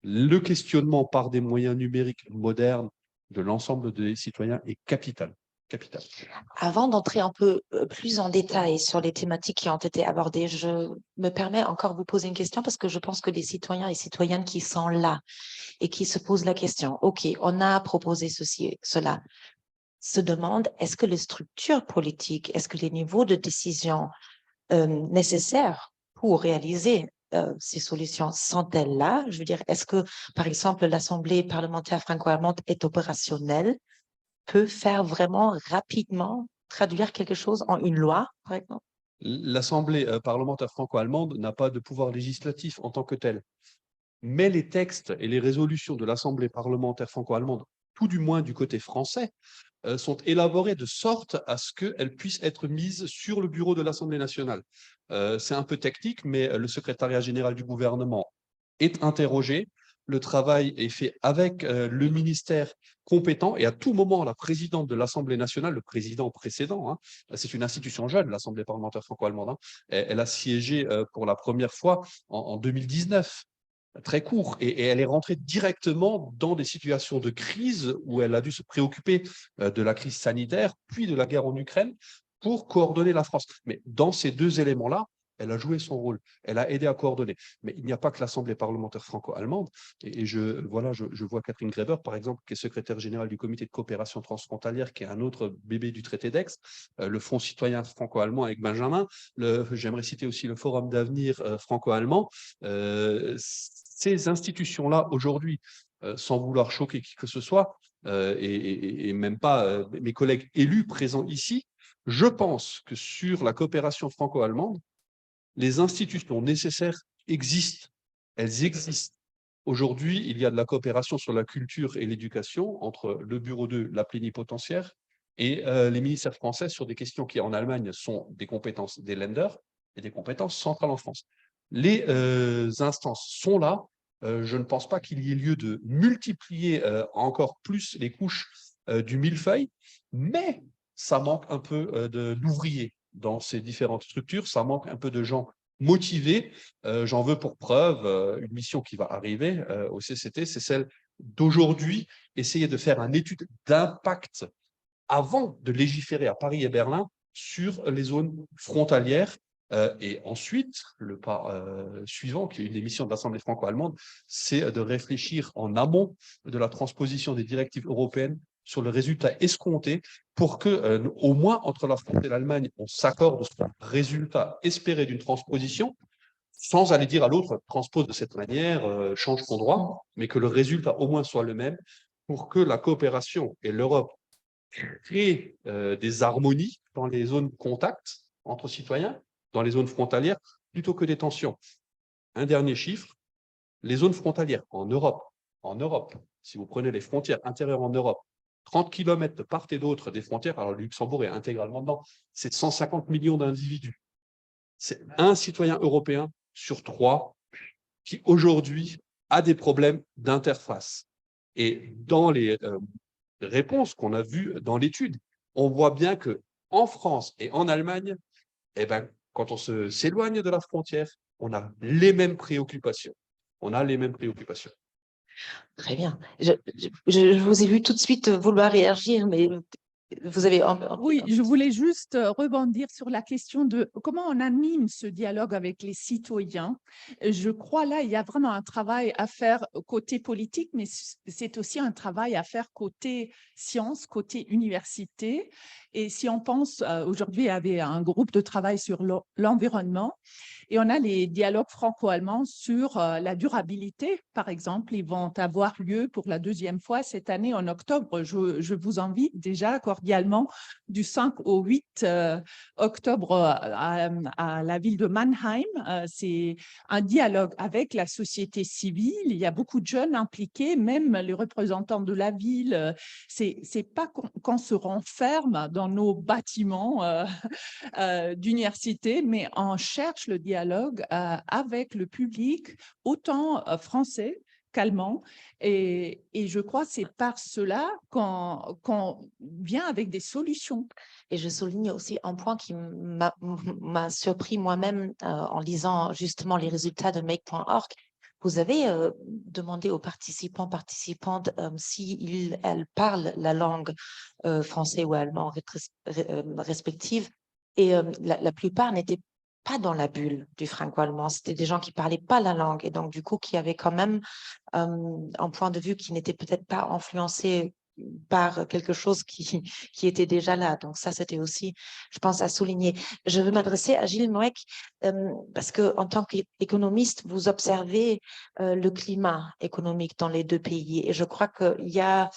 le questionnement par des moyens numériques modernes de l'ensemble des citoyens est capital. Capital. Avant d'entrer un peu plus en détail sur les thématiques qui ont été abordées, je me permets encore de vous poser une question parce que je pense que les citoyens et citoyennes qui sont là et qui se posent la question, OK, on a proposé ceci et cela, se demandent, est-ce que les structures politiques, est-ce que les niveaux de décision nécessaires pour réaliser ces solutions sont-elles là? Je veux dire, est-ce que, par exemple, l'Assemblée parlementaire franco-allemande est opérationnelle, peut faire vraiment rapidement traduire quelque chose en une loi, par exemple? L'Assemblée parlementaire franco-allemande n'a pas de pouvoir législatif en tant que tel. Mais les textes et les résolutions de l'Assemblée parlementaire franco-allemande, tout du moins du côté français, sont élaborés de sorte à ce qu'elles puissent être mises sur le bureau de l'Assemblée nationale. C'est un peu technique, mais le secrétariat général du gouvernement est interrogé. Le travail est fait avec le ministère compétent et à tout moment, la présidente de l'Assemblée nationale, le président précédent, hein, c'est une institution jeune, l'Assemblée parlementaire franco-allemande, hein, elle a siégé pour la première fois en 2019. Très court, et elle est rentrée directement dans des situations de crise où elle a dû se préoccuper de la crise sanitaire, puis de la guerre en Ukraine, pour coordonner la France. Mais dans ces deux éléments-là, elle a joué son rôle, elle a aidé à coordonner. Mais il n'y a pas que l'Assemblée parlementaire franco-allemande, et je vois Catherine Graeber, par exemple, qui est secrétaire générale du comité de coopération transfrontalière, qui est un autre bébé du traité d'Aix, le Front citoyen franco-allemand avec Benjamin, j'aimerais citer aussi le Forum d'avenir franco-allemand. Ces institutions-là, aujourd'hui, sans vouloir choquer qui que ce soit, et même pas mes collègues élus présents ici, je pense que sur la coopération franco-allemande, les institutions nécessaires existent. Elles existent. Aujourd'hui, il y a de la coopération sur la culture et l'éducation entre le bureau de la plénipotentiaire et les ministères français sur des questions qui, en Allemagne, sont des compétences des Länder et des compétences centrales en France. Les instances sont là. Je ne pense pas qu'il y ait lieu de multiplier encore plus les couches du millefeuille, mais ça manque un peu d'ouvriers dans ces différentes structures, ça manque un peu de gens motivés. J'en veux pour preuve une mission qui va arriver au CCT, c'est celle d'aujourd'hui, essayer de faire une étude d'impact avant de légiférer à Paris et Berlin sur les zones frontalières. Et ensuite, le pas suivant, qui est une des missions de l'Assemblée franco-allemande, c'est de réfléchir en amont de la transposition des directives européennes sur le résultat escompté pour que, au moins entre la France et l'Allemagne, on s'accorde sur le résultat espéré d'une transposition, sans aller dire à l'autre « transpose de cette manière, change ton droit », mais que le résultat au moins soit le même pour que la coopération et l'Europe créent des harmonies dans les zones de contact entre citoyens, dans les zones frontalières, plutôt que des tensions. Un dernier chiffre, les zones frontalières en Europe, si vous prenez les frontières intérieures en Europe, 30 km de part et d'autre des frontières, alors le Luxembourg est intégralement dedans, c'est 150 millions d'individus. C'est un citoyen européen sur 3 qui aujourd'hui a des problèmes d'interface. Et dans les réponses qu'on a vues dans l'étude, on voit bien qu'en France et en Allemagne, eh ben, quand on s'éloigne de la frontière, on a les mêmes préoccupations. On a les mêmes préoccupations. Très bien. Je vous ai vu tout de suite vouloir réagir, mais vous avez... Oui, je voulais juste rebondir sur la question de comment on anime ce dialogue avec les citoyens. Je crois là, il y a vraiment un travail à faire côté politique, mais c'est aussi un travail à faire côté sciences, côté université. Et si on pense, aujourd'hui, il y avait un groupe de travail sur l'environnement et on a les dialogues franco-allemands sur la durabilité, par exemple. Ils vont avoir lieu pour la 2e fois cette année en octobre. Je vous invite déjà cordialement du 5 au 8 octobre à la ville de Mannheim. C'est un dialogue avec la société civile. Il y a beaucoup de jeunes impliqués, même les représentants de la ville. C'est pas qu'on se renferme dans nos bâtiments d'université, mais on cherche le dialogue avec le public, autant français qu'allemand. Et je crois que c'est par cela qu'on vient avec des solutions. Et je souligne aussi un point qui m'a surpris moi-même en lisant justement les résultats de Make.org. Vous avez demandé aux participantes si elles parlent la langue français ou allemand respective. Et la plupart n'étaient pas dans la bulle du franco-allemand. C'était des gens qui ne parlaient pas la langue et donc du coup qui avaient quand même un point de vue qui n'était peut-être pas influencé par quelque chose qui était déjà là. Donc ça, c'était aussi, je pense, à souligner. Je veux m'adresser à Gilles Noëc parce qu'en tant qu'économiste, vous observez le climat économique dans les deux pays et je crois qu'il y a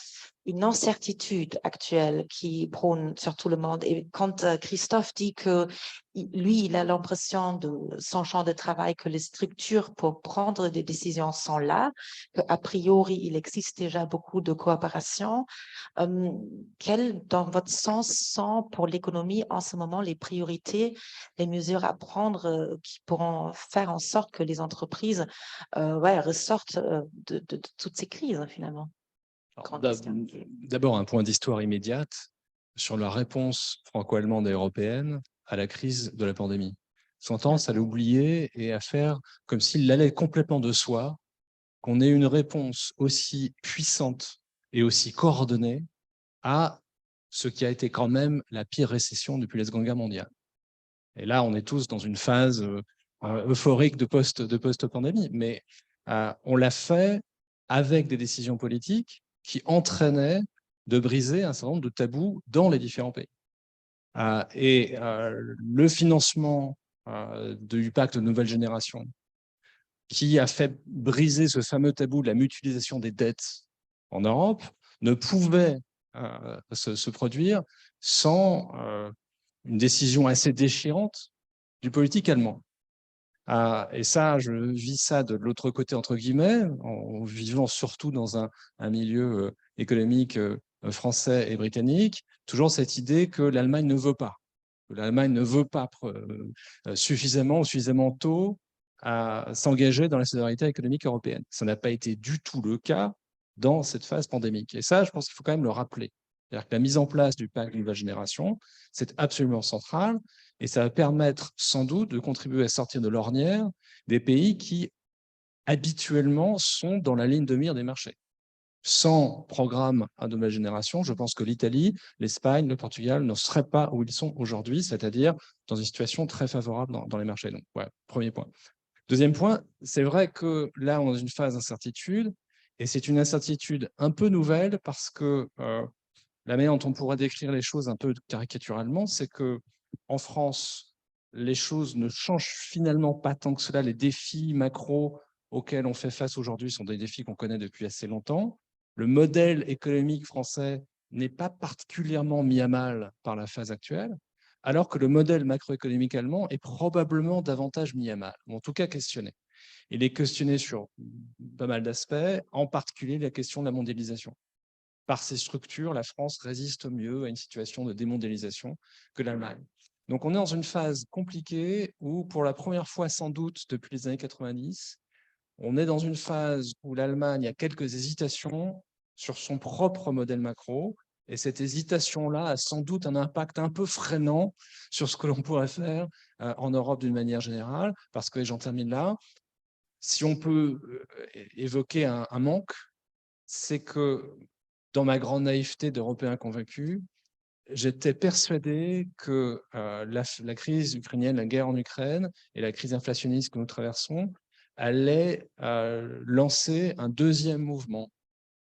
une incertitude actuelle qui prône sur tout le monde. Et quand Christophe dit que lui, il a l'impression de son champ de travail que les structures pour prendre des décisions sont là, qu'a priori, il existe déjà beaucoup de coopération. Quelles, dans votre sens, sont pour l'économie en ce moment les priorités, les mesures à prendre qui pourront faire en sorte que les entreprises ressortent de toutes ces crises, finalement? D'abord, un point d'histoire immédiate sur la réponse franco-allemande et européenne à la crise de la pandémie. Son tendance à l'oublier et à faire comme s'il allait complètement de soi qu'on ait une réponse aussi puissante et aussi coordonnée à ce qui a été quand même la pire récession depuis la Seconde Guerre mondiale. Et là, on est tous dans une phase euphorique de post-pandémie, mais on l'a fait avec des décisions politiques qui entraînaient de briser un certain nombre de tabous dans les différents pays. Le financement du pacte de nouvelle génération, qui a fait briser ce fameux tabou de la mutualisation des dettes en Europe, ne pouvait se produire sans une décision assez déchirante du politique allemand. Et ça, je vis ça de l'autre côté, entre guillemets, en vivant surtout dans un milieu économique français et britannique, toujours cette idée que l'Allemagne ne veut pas. Que l'Allemagne ne veut pas suffisamment ou suffisamment tôt s'engager dans la solidarité économique européenne. Ça n'a pas été du tout le cas dans cette phase pandémique. Et ça, je pense qu'il faut quand même le rappeler. C'est-à-dire que la mise en place du pacte de nouvelle génération, c'est absolument central et ça va permettre sans doute de contribuer à sortir de l'ornière des pays qui habituellement sont dans la ligne de mire des marchés. Sans programme à nouvelle génération, je pense que l'Italie, l'Espagne, le Portugal ne seraient pas où ils sont aujourd'hui, c'est-à-dire dans une situation très favorable dans les marchés. Donc, ouais, premier point. Deuxième point, c'est vrai que là, on est dans une phase d'incertitude et c'est une incertitude un peu nouvelle parce que la manière dont on pourrait décrire les choses un peu caricaturalement, c'est qu'en France, les choses ne changent finalement pas tant que cela. Les défis macro auxquels on fait face aujourd'hui sont des défis qu'on connaît depuis assez longtemps. Le modèle économique français n'est pas particulièrement mis à mal par la phase actuelle, alors que le modèle macroéconomique allemand est probablement davantage mis à mal, ou en tout cas questionné. Il est questionné sur pas mal d'aspects, en particulier la question de la mondialisation. Par ses structures, la France résiste mieux à une situation de démondialisation que l'Allemagne. Donc on est dans une phase compliquée où, pour la première fois sans doute depuis les années 90, on est dans une phase où l'Allemagne a quelques hésitations sur son propre modèle macro, et cette hésitation-là a sans doute un impact un peu freinant sur ce que l'on pourrait faire en Europe d'une manière générale, parce que, j'en termine là, si on peut évoquer un manque c'est que dans ma grande naïveté d'Européen convaincu, j'étais persuadé que la crise ukrainienne, la guerre en Ukraine et la crise inflationniste que nous traversons allaient lancer un deuxième mouvement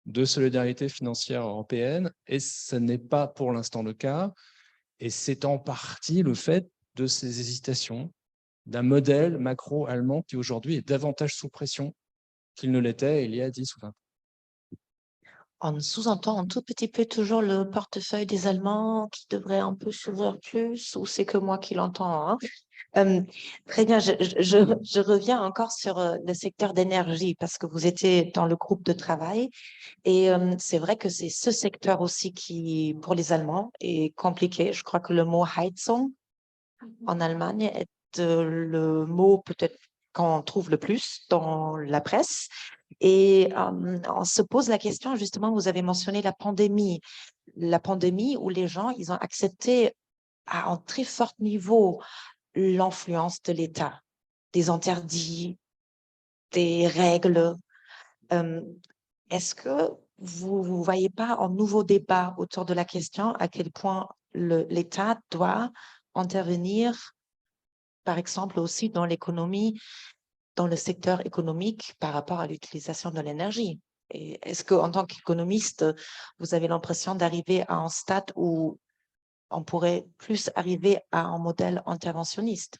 de solidarité financière européenne, et ce n'est pas pour l'instant le cas, et c'est en partie le fait de ces hésitations, d'un modèle macro-allemand qui aujourd'hui est davantage sous pression qu'il ne l'était il y a 10 ou 20 ans. On sous-entend un tout petit peu toujours le portefeuille des Allemands qui devrait un peu s'ouvrir plus, ou c'est que moi qui l'entends, hein? Très bien, je reviens encore sur le secteur d'énergie parce que vous étiez dans le groupe de travail et c'est vrai que c'est ce secteur aussi qui, pour les Allemands, est compliqué. Je crois que le mot Heizung en Allemagne est le mot peut-être qu'on trouve le plus dans la presse. Et on se pose la question, justement, vous avez mentionné la pandémie où les gens, ils ont accepté à un très fort niveau l'influence de l'État, des interdits, des règles. Est-ce que vous ne voyez pas un nouveau débat autour de la question à quel point l'État doit intervenir, par exemple aussi dans l'économie, dans le secteur économique par rapport à l'utilisation de l'énergie? Et est-ce qu'en tant qu'économiste, vous avez l'impression d'arriver à un stade où on pourrait plus arriver à un modèle interventionniste?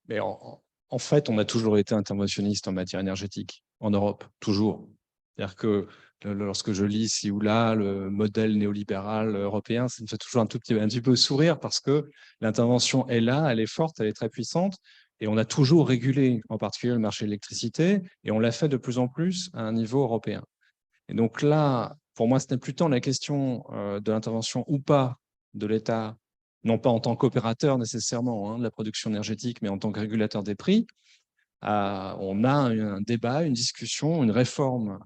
Mais en fait, on a toujours été interventionniste en matière énergétique, en Europe, toujours. C'est-à-dire que lorsque je lis ci ou là le modèle néolibéral européen, ça me fait toujours un petit peu sourire parce que l'intervention est là, elle est forte, elle est très puissante. Et on a toujours régulé, en particulier le marché de l'électricité, et on l'a fait de plus en plus à un niveau européen. Et donc là, pour moi, ce n'est plus tant la question de l'intervention ou pas de l'État, non pas en tant qu'opérateur nécessairement de la production énergétique, mais en tant que régulateur des prix. On a un débat, une discussion, une réforme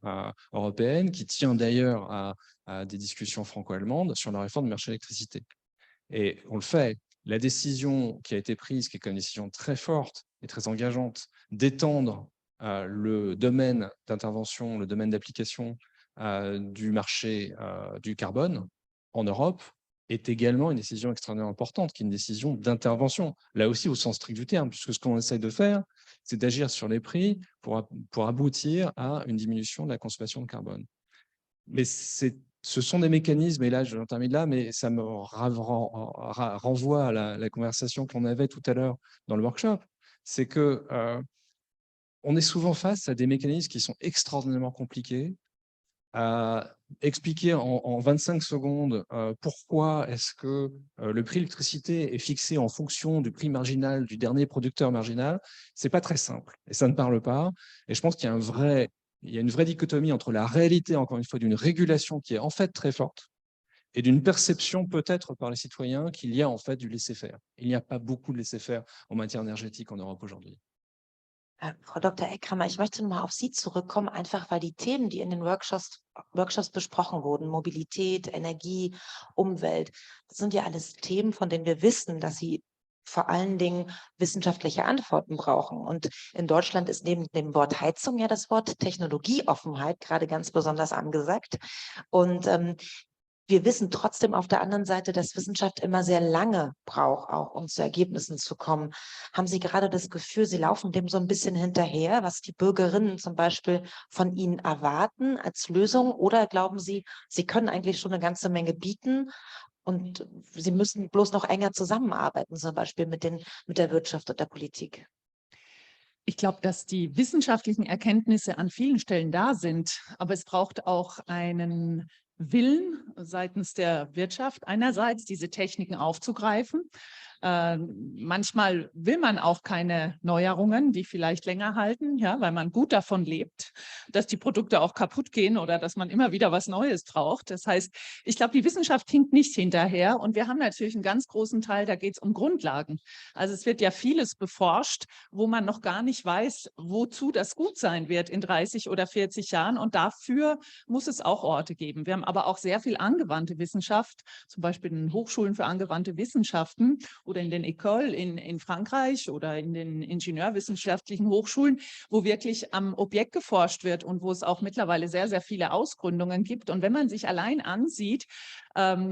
européenne qui tient d'ailleurs à des discussions franco-allemandes sur la réforme du marché de l'électricité. Et on le fait. La décision qui a été prise, qui est comme une décision très forte et très engageante, d'étendre le domaine d'intervention, le domaine d'application du marché du carbone en Europe, est également une décision extrêmement importante, qui est une décision d'intervention, là aussi au sens strict du terme, puisque ce qu'on essaye de faire, c'est d'agir sur les prix pour aboutir à une diminution de la consommation de carbone. Mais ce sont des mécanismes, et là je termine là, mais ça me renvoie à la conversation qu'on avait tout à l'heure dans le workshop, c'est que on est souvent face à des mécanismes qui sont extraordinairement compliqués. Expliquer en 25 secondes pourquoi est-ce que le prix de l'électricité est fixé en fonction du prix marginal du dernier producteur marginal, c'est pas très simple et ça ne parle pas. Et je pense qu'il y a une vraie dichotomie entre la réalité, encore une fois, d'une régulation qui est en fait très forte et d'une perception peut-être par les citoyens qu'il y a en fait du laisser-faire. Il n'y a pas beaucoup de laisser-faire en matière énergétique en Europe aujourd'hui. Frau Dr. Eckhammer, ich möchte mal auf Sie zurückkommen, einfach weil die Themen, die in den Workshops besprochen wurden, Mobilität, Energie, Umwelt, das sind ja alles Themen, von denen wir wissen, dass sie vor allen Dingen wissenschaftliche Antworten brauchen. Und in Deutschland ist neben dem Wort Heizung ja das Wort Technologieoffenheit gerade ganz besonders angesagt. Und wir wissen trotzdem auf der anderen Seite, dass Wissenschaft immer sehr lange braucht, auch um zu Ergebnissen zu kommen. Haben Sie gerade das Gefühl, Sie laufen dem so ein bisschen hinterher, was die Bürgerinnen zum Beispiel von Ihnen erwarten als Lösung? Oder glauben Sie, Sie können eigentlich schon eine ganze Menge bieten und Sie müssen bloß noch enger zusammenarbeiten, zum Beispiel mit der Wirtschaft und der Politik? Ich glaube, dass die wissenschaftlichen Erkenntnisse an vielen Stellen da sind, aber es braucht auch einen Willen seitens der Wirtschaft, einerseits diese Techniken aufzugreifen. Manchmal will man auch keine Neuerungen, die vielleicht länger halten, ja, weil man gut davon lebt, dass die Produkte auch kaputt gehen oder dass man immer wieder was Neues braucht. Das heißt, ich glaube, die Wissenschaft hinkt nicht hinterher und wir haben natürlich einen ganz großen Teil, da geht es um Grundlagen. Also es wird ja vieles beforscht, wo man noch gar nicht weiß, wozu das gut sein wird in 30 oder 40 Jahren und dafür muss es auch Orte geben. Wir haben aber auch sehr viel angewandte Wissenschaft, zum Beispiel in Hochschulen für angewandte Wissenschaften. oder in den Écoles in Frankreich oder in den ingenieurwissenschaftlichen Hochschulen, wo wirklich am Objekt geforscht wird und wo es auch mittlerweile sehr, sehr viele Ausgründungen gibt. Und wenn man sich allein ansieht,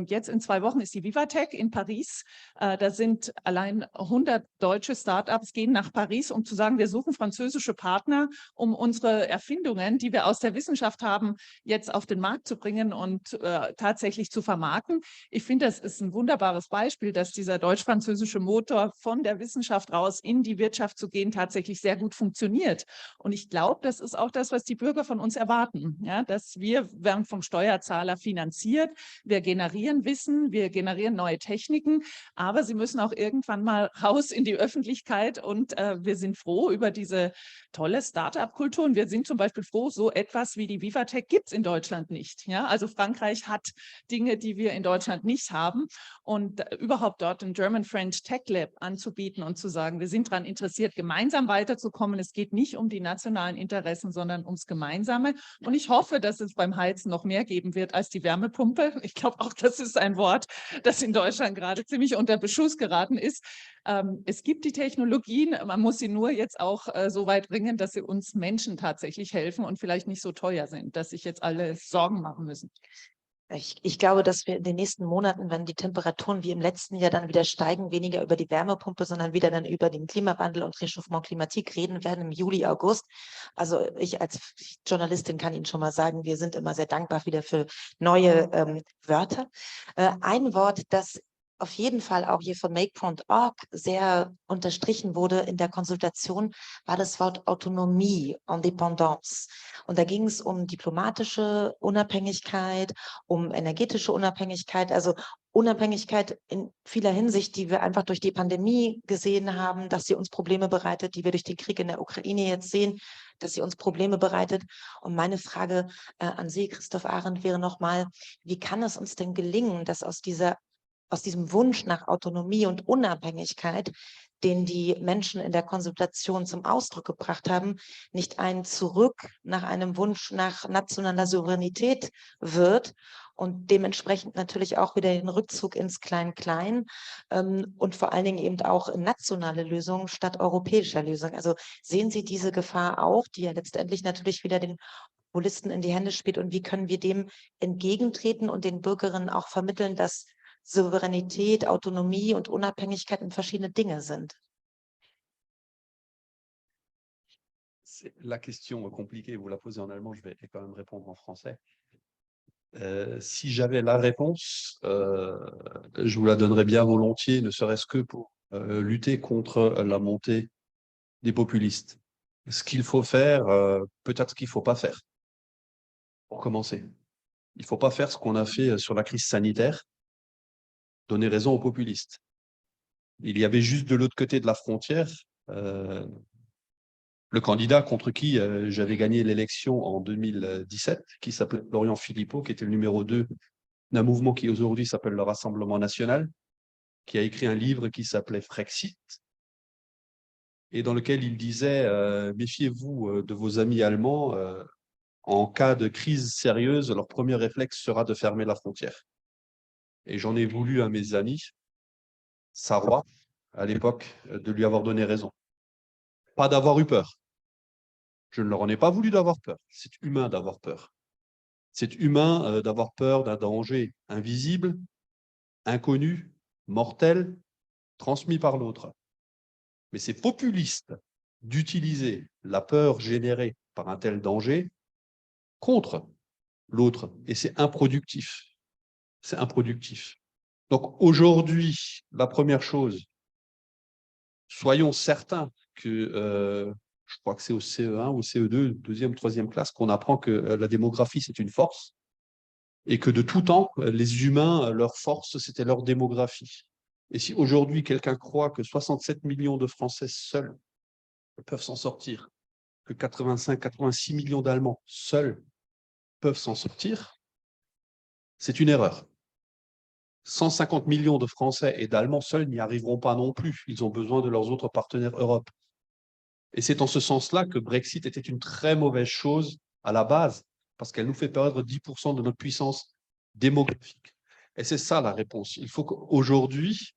jetzt in 2 Wochen ist die Vivatech in Paris. Da sind allein 100 deutsche Startups gehen nach Paris, um zu sagen, wir suchen französische Partner, um unsere Erfindungen, die wir aus der Wissenschaft haben, jetzt auf den Markt zu bringen und tatsächlich zu vermarkten. Ich finde, das ist ein wunderbares Beispiel, dass dieser deutsch-französische Motor von der Wissenschaft raus in die Wirtschaft zu gehen tatsächlich sehr gut funktioniert. Und ich glaube, das ist auch das, was die Bürger von uns erwarten, ja, dass wir werden vom Steuerzahler finanziert, wir generieren Wissen, wir generieren neue Techniken, aber sie müssen auch irgendwann mal raus in die Öffentlichkeit und wir sind froh über diese tolle Start-up-Kultur und wir sind zum Beispiel froh, so etwas wie die Vivatech gibt es in Deutschland nicht. Ja? Also Frankreich hat Dinge, die wir in Deutschland nicht haben und überhaupt dort ein German-French Tech Lab anzubieten und zu sagen, wir sind daran interessiert, gemeinsam weiterzukommen. Es geht nicht um die nationalen Interessen, sondern ums Gemeinsame und ich hoffe, dass es beim Heizen noch mehr geben wird als die Wärmepumpe. Ich glaube auch, das ist ein Wort, das in Deutschland gerade ziemlich unter Beschuss geraten ist. Es gibt die Technologien, man muss sie nur jetzt auch so weit bringen, dass sie uns Menschen tatsächlich helfen und vielleicht nicht so teuer sind, dass sich jetzt alle Sorgen machen müssen. Ich glaube, dass wir in den nächsten Monaten, wenn die Temperaturen wie im letzten Jahr dann wieder steigen, weniger über die Wärmepumpe, sondern wieder dann über den Klimawandel und Réchauffement climatique reden werden im Juli, August. Also ich als Journalistin kann Ihnen schon mal sagen, wir sind immer sehr dankbar wieder für neue Wörter. Ein Wort, das auf jeden Fall auch hier von Make.org sehr unterstrichen wurde in der Konsultation, war das Wort Autonomie, Indépendance. Und da ging es um diplomatische Unabhängigkeit, um energetische Unabhängigkeit, also Unabhängigkeit in vieler Hinsicht, die wir einfach durch die Pandemie gesehen haben, dass sie uns Probleme bereitet, die wir durch den Krieg in der Ukraine jetzt sehen, dass sie uns Probleme bereitet. Und meine Frage an Sie, Christoph Arend, wäre nochmal, wie kann es uns denn gelingen, dass aus diesem Wunsch nach Autonomie und Unabhängigkeit, den die Menschen in der Konsultation zum Ausdruck gebracht haben, nicht ein Zurück nach einem Wunsch nach nationaler Souveränität wird und dementsprechend natürlich auch wieder den Rückzug ins Klein-Klein und vor allen Dingen eben auch in nationale Lösungen statt europäischer Lösungen. Also sehen Sie diese Gefahr auch, die ja letztendlich natürlich wieder den Populisten in die Hände spielt, und wie können wir dem entgegentreten und den Bürgerinnen auch vermitteln, dass Souveränität, Autonomie und Unabhängigkeit verschiedene Dinge sind? La question compliquée, vous la posez en allemand, je vais quand même répondre en français. Si j'avais la réponse, je vous la donnerais bien volontiers, ne serait-ce que pour lutter contre la montée des populistes. Ce qu'il faut faire, peut-être qu'il ne faut pas faire, pour commencer. Il ne faut pas faire ce qu'on a fait sur la crise sanitaire, donner raison aux populistes. Il y avait juste de l'autre côté de la frontière le candidat contre qui j'avais gagné l'élection en 2017, qui s'appelait Florian Philippot, qui était le numéro 2 d'un mouvement qui aujourd'hui s'appelle le Rassemblement National, qui a écrit un livre qui s'appelait Frexit, et dans lequel il disait méfiez-vous de vos amis allemands, en cas de crise sérieuse, leur premier réflexe sera de fermer la frontière. Et j'en ai voulu à mes amis, Sarrois, à l'époque, de lui avoir donné raison. Pas d'avoir eu peur. Je ne leur en ai pas voulu d'avoir peur. C'est humain d'avoir peur. C'est humain d'avoir peur d'un danger invisible, inconnu, mortel, transmis par l'autre. Mais c'est populiste d'utiliser la peur générée par un tel danger contre l'autre. Et c'est improductif. C'est improductif. Donc aujourd'hui, la première chose, soyons certains que, je crois que c'est au CE1 ou CE2, deuxième, troisième classe, qu'on apprend que la démographie, c'est une force et que de tout temps, les humains, leur force, c'était leur démographie. Et si aujourd'hui, quelqu'un croit que 67 millions de Français seuls peuvent s'en sortir, que 85, 86 millions d'Allemands seuls peuvent s'en sortir, c'est une erreur. 150 millions de Français et d'Allemands seuls n'y arriveront pas non plus. Ils ont besoin de leurs autres partenaires Europe. Et c'est en ce sens-là que Brexit était une très mauvaise chose à la base, parce qu'elle nous fait perdre 10% de notre puissance démographique. Et c'est ça la réponse. Il faut qu'aujourd'hui,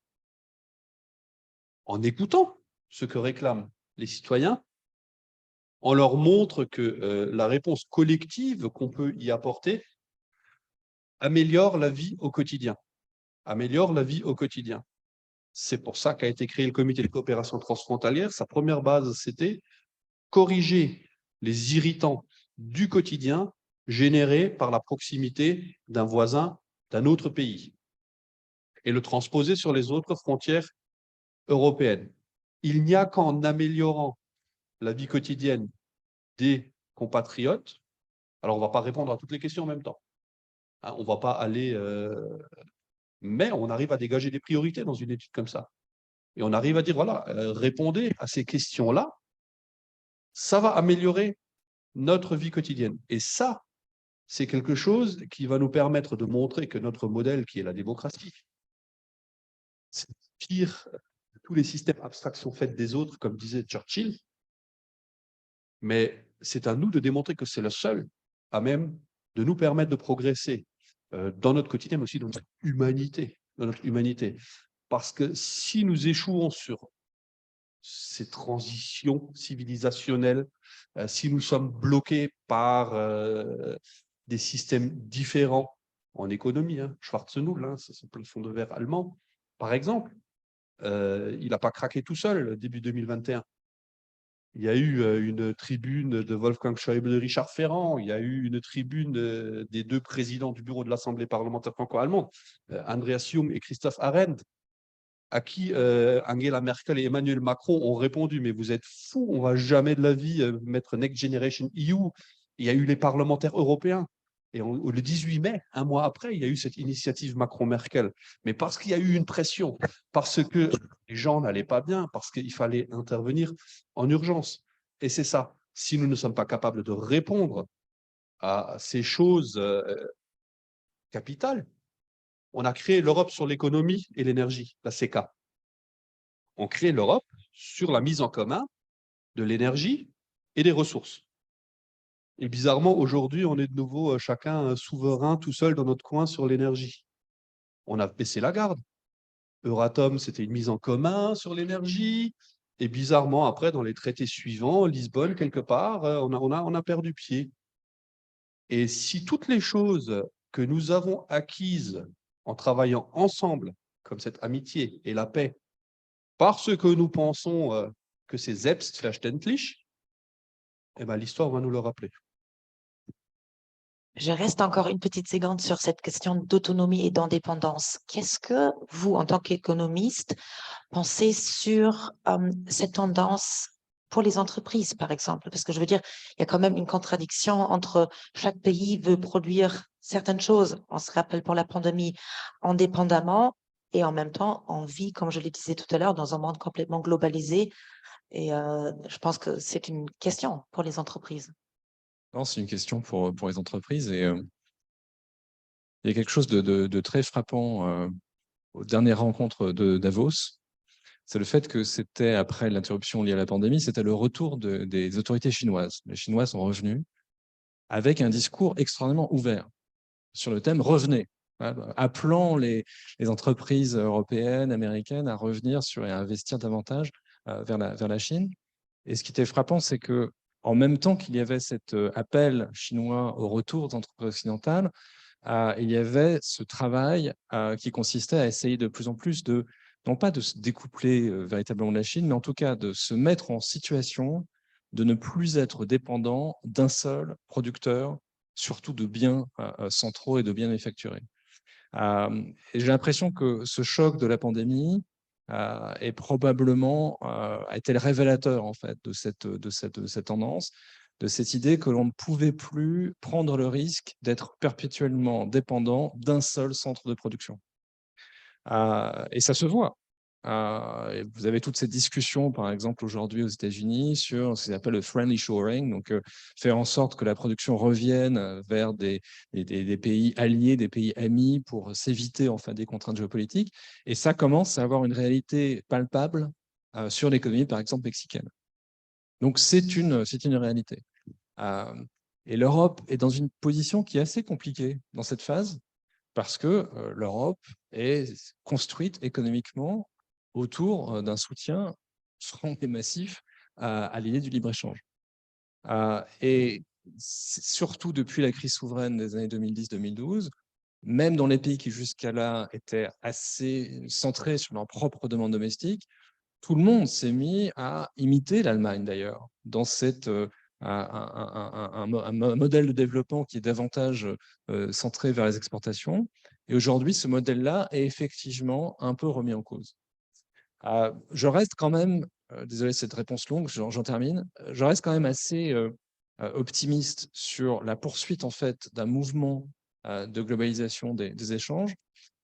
en écoutant ce que réclament les citoyens, on leur montre que la réponse collective qu'on peut y apporter améliore la vie au quotidien. Améliore la vie au quotidien. C'est pour ça qu'a été créé le comité de coopération transfrontalière. Sa première base, c'était corriger les irritants du quotidien générés par la proximité d'un voisin d'un autre pays et le transposer sur les autres frontières européennes. Il n'y a qu'en améliorant la vie quotidienne des compatriotes, alors on ne va pas répondre à toutes les questions en même temps, hein, on ne va pas aller, mais on arrive à dégager des priorités dans une étude comme ça. Et on arrive à dire, voilà, répondez à ces questions-là, ça va améliorer notre vie quotidienne. Et ça, c'est quelque chose qui va nous permettre de montrer que notre modèle, qui est la démocratie, c'est pire de tous les systèmes abstraction faite des autres, comme disait Churchill, mais c'est à nous de démontrer que c'est le seul à même de nous permettre de progresser dans notre quotidien, mais aussi dans notre humanité. Parce que si nous échouons sur ces transitions civilisationnelles, si nous sommes bloqués par des systèmes différents en économie, hein, Schwarzenegger, hein, c'est le plafond de verre allemand, par exemple, il n'a pas craqué tout seul début 2021. Il y a eu une tribune de Wolfgang Schäuble et de Richard Ferrand, il y a eu une tribune des deux présidents du bureau de l'Assemblée parlementaire franco-allemande, Andreas Jung et Christoph Arend, à qui Angela Merkel et Emmanuel Macron ont répondu « Mais vous êtes fous, on ne va jamais de la vie mettre Next Generation EU ». Il y a eu les parlementaires européens. Et le 18 mai, un mois après, il y a eu cette initiative Macron-Merkel. Mais parce qu'il y a eu une pression, parce que les gens n'allaient pas bien, parce qu'il fallait intervenir en urgence. Et c'est ça. Si nous ne sommes pas capables de répondre à ces choses capitales, on a créé l'Europe sur l'économie et l'énergie, la CECA. On crée l'Europe sur la mise en commun de l'énergie et des ressources. Et bizarrement, aujourd'hui, on est de nouveau chacun souverain tout seul dans notre coin sur l'énergie. On a baissé la garde. Euratom, c'était une mise en commun sur l'énergie. Et bizarrement, après, dans les traités suivants, Lisbonne, quelque part, on a perdu pied. Et si toutes les choses que nous avons acquises en travaillant ensemble, comme cette amitié et la paix, parce que nous pensons que c'est selbstverständlich, eh ben, l'histoire va nous le rappeler. Je reste encore une petite seconde sur cette question d'autonomie et d'indépendance. Qu'est-ce que vous, en tant qu'économiste, pensez sur cette tendance pour les entreprises, par exemple? Parce que je veux dire, il y a quand même une contradiction entre chaque pays veut produire certaines choses, on se rappelle pour la pandémie, indépendamment, et en même temps, on vit, comme je le disais tout à l'heure, dans un monde complètement globalisé. Et je pense que c'est une question pour les entreprises. Non, c'est une question pour les entreprises. Et il y a quelque chose de très frappant aux dernières rencontres de Davos. C'est le fait que c'était, après l'interruption liée à la pandémie, c'était le retour des autorités chinoises. Les Chinois sont revenus avec un discours extrêmement ouvert sur le thème « revenez », appelant les entreprises européennes, américaines à revenir et à investir davantage vers la Chine. Et ce qui était frappant, c'est que en même temps qu'il y avait cet appel chinois au retour des entreprises occidentales, il y avait ce travail qui consistait à essayer de plus en plus non pas de se découpler véritablement de la Chine, mais en tout cas de se mettre en situation de ne plus être dépendant d'un seul producteur, surtout de biens centraux et de biens manufacturés. Et j'ai l'impression que ce choc de la pandémie est probablement a été le révélateur en fait de cette tendance, de cette idée que l'on ne pouvait plus prendre le risque d'être perpétuellement dépendant d'un seul centre de production. Et ça se voit. Vous avez toutes ces discussions, par exemple, aujourd'hui aux États-Unis, sur ce qu'ils appellent le friendly shoring, donc faire en sorte que la production revienne vers des pays alliés, des pays amis, pour s'éviter enfin des contraintes géopolitiques. Et ça commence à avoir une réalité palpable sur l'économie, par exemple, mexicaine. Donc c'est une réalité. Et l'Europe est dans une position qui est assez compliquée dans cette phase, parce que l'Europe est construite économiquement autour d'un soutien franc et massif à l'idée du libre-échange. Et surtout depuis la crise souveraine des années 2010-2012, même dans les pays qui jusqu'à là étaient assez centrés sur leur propre demande domestique, tout le monde s'est mis à imiter l'Allemagne d'ailleurs, dans un modèle de développement qui est davantage centré vers les exportations. Et aujourd'hui, ce modèle-là est effectivement un peu remis en cause. Je reste quand même, désolé cette réponse longue, j'en termine, je reste quand même assez optimiste sur la poursuite en fait d'un mouvement de globalisation des échanges.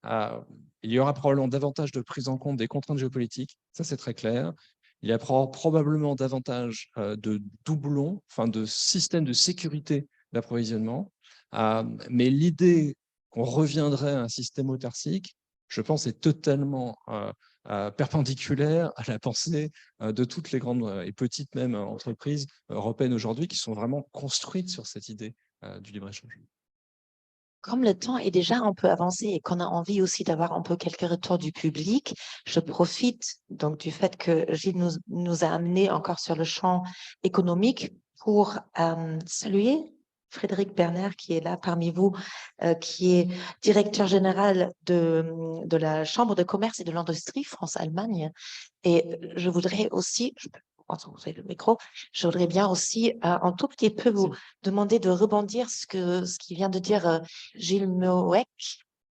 Il y aura probablement davantage de prise en compte des contraintes géopolitiques, ça c'est très clair. Il y a probablement davantage de doublons, enfin de systèmes de sécurité d'approvisionnement. Mais l'idée qu'on reviendrait à un système autarcique, je pense, est totalement perpendiculaire à la pensée de toutes les grandes et petites même entreprises européennes aujourd'hui qui sont vraiment construites sur cette idée du libre-échange. Comme le temps est déjà un peu avancé et qu'on a envie aussi d'avoir un peu quelques retours du public, je profite donc du fait que Gilles nous a amené encore sur le champ économique pour saluer Frédéric Berner qui est là parmi vous, qui est directeur général de la Chambre de commerce et de l'industrie France-Allemagne. Et je voudrais aussi, vous avez le micro, je voudrais bien aussi un tout petit peu vous demander de rebondir ce qui vient de dire Gilles Meauwegh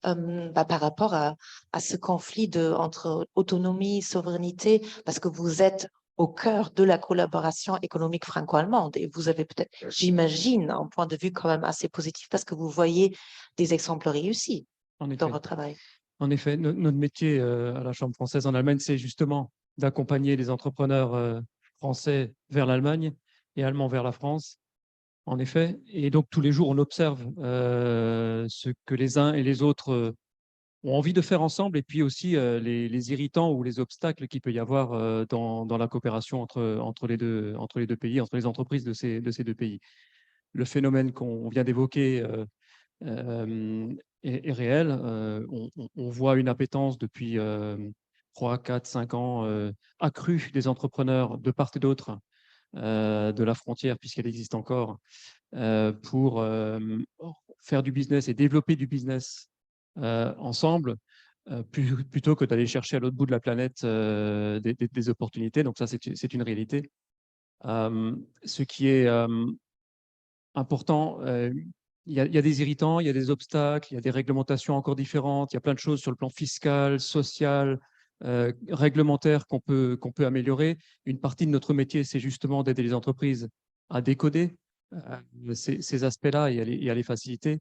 par rapport à ce conflit entre autonomie, souveraineté, parce que vous êtes au cœur de la collaboration économique franco-allemande et vous avez peut-être, j'imagine, un point de vue quand même assez positif parce que vous voyez des exemples réussis dans votre travail. En effet, notre métier à la Chambre française en Allemagne, c'est justement d'accompagner les entrepreneurs français vers l'Allemagne et allemands vers la France, en effet. Et donc, tous les jours, on observe ce que les uns et les autres ont envie de faire ensemble et puis aussi les irritants ou les obstacles qu'il peut y avoir dans la coopération entre les deux pays, entre les entreprises de ces deux pays. Le phénomène qu'on vient d'évoquer est réel. On voit une appétence depuis 3, 4, 5 ans accrue des entrepreneurs de part et d'autre de la frontière, puisqu'elle existe encore, pour faire du business et développer du business ensemble, plutôt que d'aller chercher à l'autre bout de la planète des opportunités. Donc ça, c'est une réalité. Ce qui est important, il y a des irritants, il y a des obstacles, il y a des réglementations encore différentes, il y a plein de choses sur le plan fiscal, social, réglementaire qu'on peut améliorer. Une partie de notre métier, c'est justement d'aider les entreprises à décoder ces aspects-là et à les faciliter.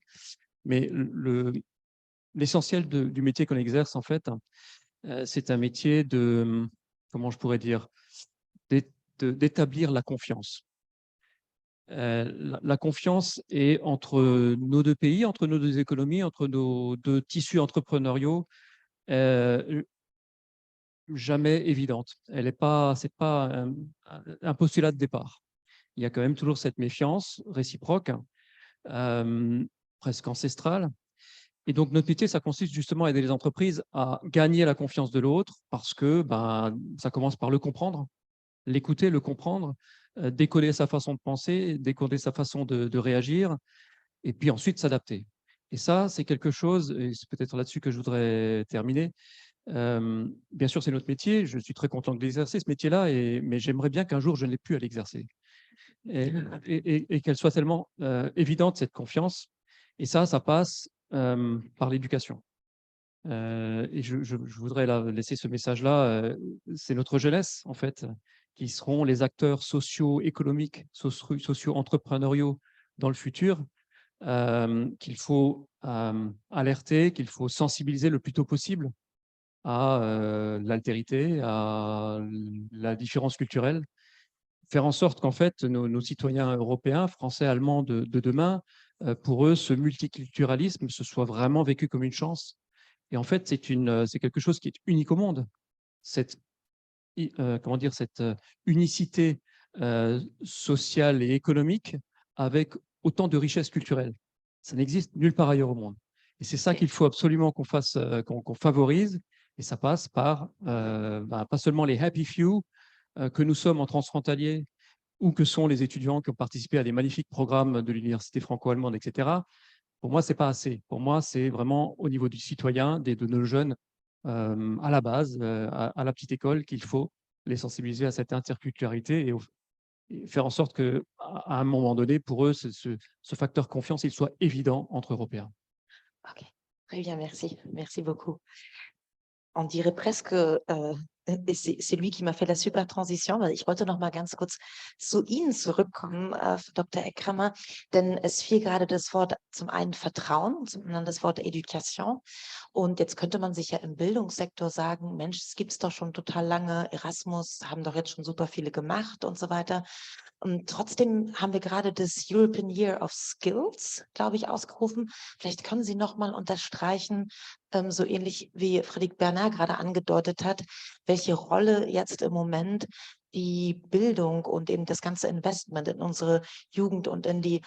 Mais l'essentiel du métier qu'on exerce, en fait, c'est un métier de, comment je pourrais dire, d'établir la confiance. La confiance est entre nos deux pays, entre nos deux économies, entre nos deux tissus entrepreneuriaux, jamais évidente. C'est pas un postulat de départ. Il y a quand même toujours cette méfiance réciproque, presque ancestrale. Et donc, notre métier, ça consiste justement à aider les entreprises à gagner la confiance de l'autre parce que ça commence par le comprendre, l'écouter, le comprendre, décoder sa façon de penser, décoder sa façon de réagir, et puis ensuite s'adapter. Et ça, c'est quelque chose, et c'est peut-être là-dessus que je voudrais terminer. Bien sûr, c'est notre métier, je suis très content de l'exercer, ce métier-là, mais j'aimerais bien qu'un jour, je n'ai plus à l'exercer. Et qu'elle soit tellement évidente, cette confiance. Et ça passe par l'éducation. Et je voudrais laisser ce message-là. C'est notre jeunesse, en fait, qui seront les acteurs socio-économiques, socio-entrepreneuriaux dans le futur, qu'il faut alerter, qu'il faut sensibiliser le plus tôt possible à l'altérité, à la différence culturelle, faire en sorte qu'en fait, nos citoyens européens, français, allemands de demain, pour eux, ce multiculturalisme, ce soit vraiment vécu comme une chance. Et en fait, c'est quelque chose qui est unique au monde. Cette unicité sociale et économique avec autant de richesses culturelles. Ça n'existe nulle part ailleurs au monde. Et c'est ça qu'il faut absolument qu'on favorise Et ça passe par pas seulement les happy few que nous sommes en transfrontalier ou que sont les étudiants qui ont participé à des magnifiques programmes de l'université franco-allemande, etc. Pour moi, ce n'est pas assez. Pour moi, c'est vraiment au niveau du citoyen, de nos jeunes à la base, à la petite école, qu'il faut les sensibiliser à cette interculturalité et faire en sorte qu'à un moment donné, pour eux, ce facteur confiance, il soit évident entre Européens. Ok, très bien, merci. Merci beaucoup. On dirait presque, c'est lui qui m'a fait la super Transition, weil ich wollte noch mal ganz kurz zu Ihnen zurückkommen, Dr. Eckrammer, denn es fiel gerade das Wort zum einen Vertrauen, zum anderen das Wort Education. Und jetzt könnte man sich ja im Bildungssektor sagen, Mensch, es gibt es doch schon total lange, Erasmus haben doch jetzt schon super viele gemacht und so weiter. Und trotzdem haben wir gerade das European Year of Skills, glaube ich, ausgerufen. Vielleicht können Sie noch mal unterstreichen, so ähnlich wie Frédéric Bernard gerade angedeutet hat, welche Rolle jetzt im Moment die Bildung und eben das ganze Investment in unsere Jugend und in die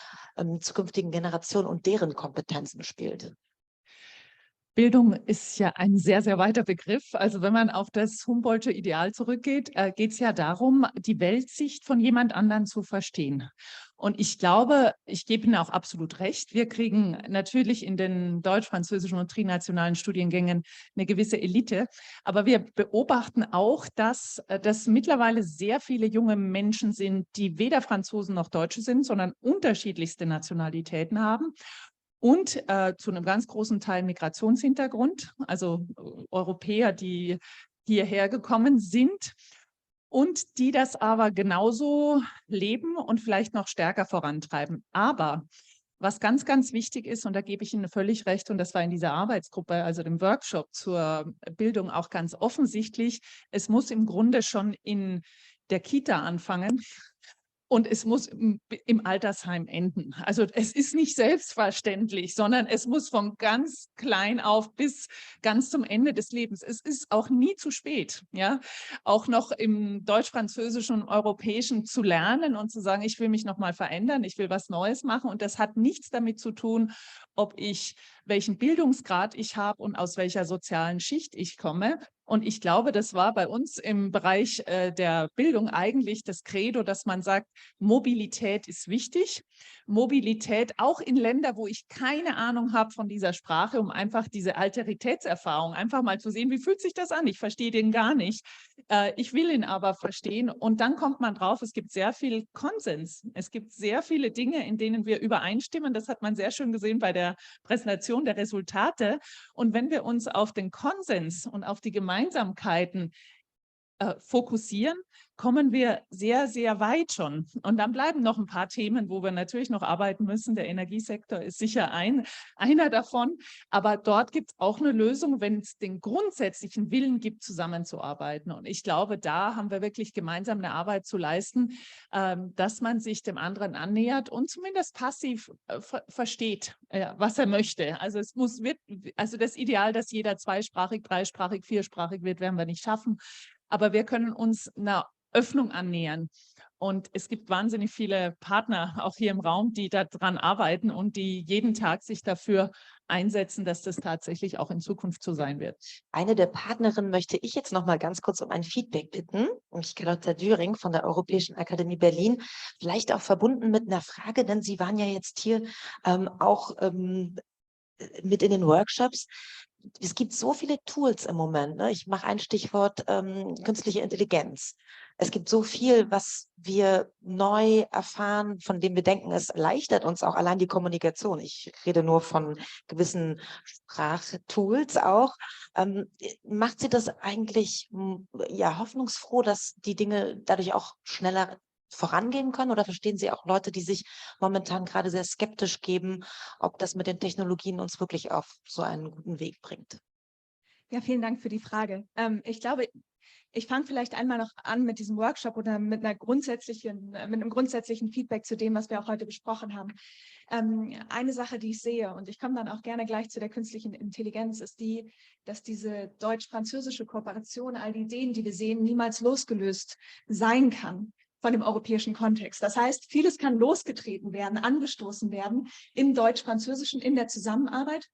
zukünftigen Generationen und deren Kompetenzen spielt. Bildung ist ja ein sehr, sehr weiter Begriff. Also wenn man auf das Humboldtsche Ideal zurückgeht, geht es ja darum, die Weltsicht von jemand anderen zu verstehen. Und ich glaube, ich gebe Ihnen auch absolut recht, wir kriegen natürlich in den deutsch-französischen und trinationalen Studiengängen eine gewisse Elite. Aber wir beobachten auch, dass das mittlerweile sehr viele junge Menschen sind, die weder Franzosen noch Deutsche sind, sondern unterschiedlichste Nationalitäten haben. Und zu einem ganz großen Teil Migrationshintergrund, also Europäer, die hierher gekommen sind und die das aber genauso leben und vielleicht noch stärker vorantreiben. Aber was ganz, ganz wichtig ist, und da gebe ich Ihnen völlig recht, und das war in dieser Arbeitsgruppe, also dem Workshop zur Bildung auch ganz offensichtlich, es muss im Grunde schon in der Kita anfangen. Und es muss im Altersheim enden. Also es ist nicht selbstverständlich, sondern es muss von ganz klein auf bis ganz zum Ende des Lebens. Es ist auch nie zu spät, ja, auch noch im deutsch-französischen und europäischen zu lernen und zu sagen, ich will mich noch mal verändern, ich will was Neues machen. Und das hat nichts damit zu tun, welchen Bildungsgrad ich habe und aus welcher sozialen Schicht ich komme. Und ich glaube, das war bei uns im Bereich der Bildung eigentlich das Credo, dass man sagt, Mobilität ist wichtig. Mobilität auch in Ländern, wo ich keine Ahnung habe von dieser Sprache, um einfach diese Alteritätserfahrung, einfach mal zu sehen, wie fühlt sich das an? Ich verstehe den gar nicht. Ich will ihn aber verstehen. Und dann kommt man drauf, es gibt sehr viel Konsens. Es gibt sehr viele Dinge, in denen wir übereinstimmen. Das hat man sehr schön gesehen bei der Präsentation der Resultate. Und wenn wir uns auf den Konsens und auf die Gemeinsamkeiten fokussieren, kommen wir sehr, sehr weit schon. Und dann bleiben noch ein paar Themen, wo wir natürlich noch arbeiten müssen. Der Energiesektor ist sicher einer davon. Aber dort gibt es auch eine Lösung, wenn es den grundsätzlichen Willen gibt, zusammenzuarbeiten. Und ich glaube, da haben wir wirklich gemeinsam eine Arbeit zu leisten, dass man sich dem anderen annähert und zumindest passiv versteht, was er möchte. Also also das Ideal, dass jeder zweisprachig, dreisprachig, viersprachig wird, werden wir nicht schaffen. Aber wir können uns einer Öffnung annähern. Und es gibt wahnsinnig viele Partner, auch hier im Raum, die daran arbeiten und die jeden Tag sich dafür einsetzen, dass das tatsächlich auch in Zukunft so sein wird. Eine der Partnerinnen möchte ich jetzt noch mal ganz kurz um ein Feedback bitten. Und Charlotte Düring von der Europäischen Akademie Berlin, vielleicht auch verbunden mit einer Frage, denn Sie waren ja jetzt hier auch mit in den Workshops. Es gibt so viele Tools im Moment. Ne? Ich mache ein Stichwort künstliche Intelligenz. Es gibt so viel, was wir neu erfahren, von dem wir denken, es erleichtert uns auch allein die Kommunikation. Ich rede nur von gewissen Sprachtools auch. Macht Sie das eigentlich hoffnungsfroh, dass die Dinge dadurch auch schneller vorangehen können? Oder verstehen Sie auch Leute, die sich momentan gerade sehr skeptisch geben, ob das mit den Technologien uns wirklich auf so einen guten Weg bringt? Ja, vielen Dank für die Frage. Ich glaube, ich fange vielleicht einmal noch an mit diesem Workshop oder mit einem grundsätzlichen Feedback zu dem, was wir auch heute besprochen haben. Eine Sache, die ich sehe, und ich komme dann auch gerne gleich zu der künstlichen Intelligenz, ist die, dass diese deutsch-französische Kooperation, all die Ideen, die wir sehen, niemals losgelöst sein kann von dem europäischen Kontext. Das heißt, vieles kann losgetreten werden, angestoßen werden im Deutsch-Französischen, in der Zusammenarbeit.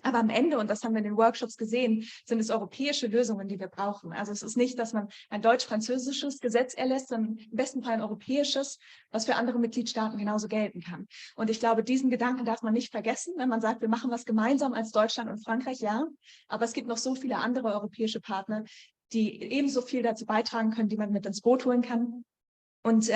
Aber am Ende, und das haben wir in den Workshops gesehen, sind es europäische Lösungen, die wir brauchen. Also es ist nicht, dass man ein deutsch-französisches Gesetz erlässt, sondern im besten Fall ein europäisches, was für andere Mitgliedstaaten genauso gelten kann. Und ich glaube, diesen Gedanken darf man nicht vergessen, wenn man sagt, wir machen was gemeinsam als Deutschland und Frankreich, ja. Aber es gibt noch so viele andere europäische Partner, die ebenso viel dazu beitragen können, die man mit ins Boot holen kann. Und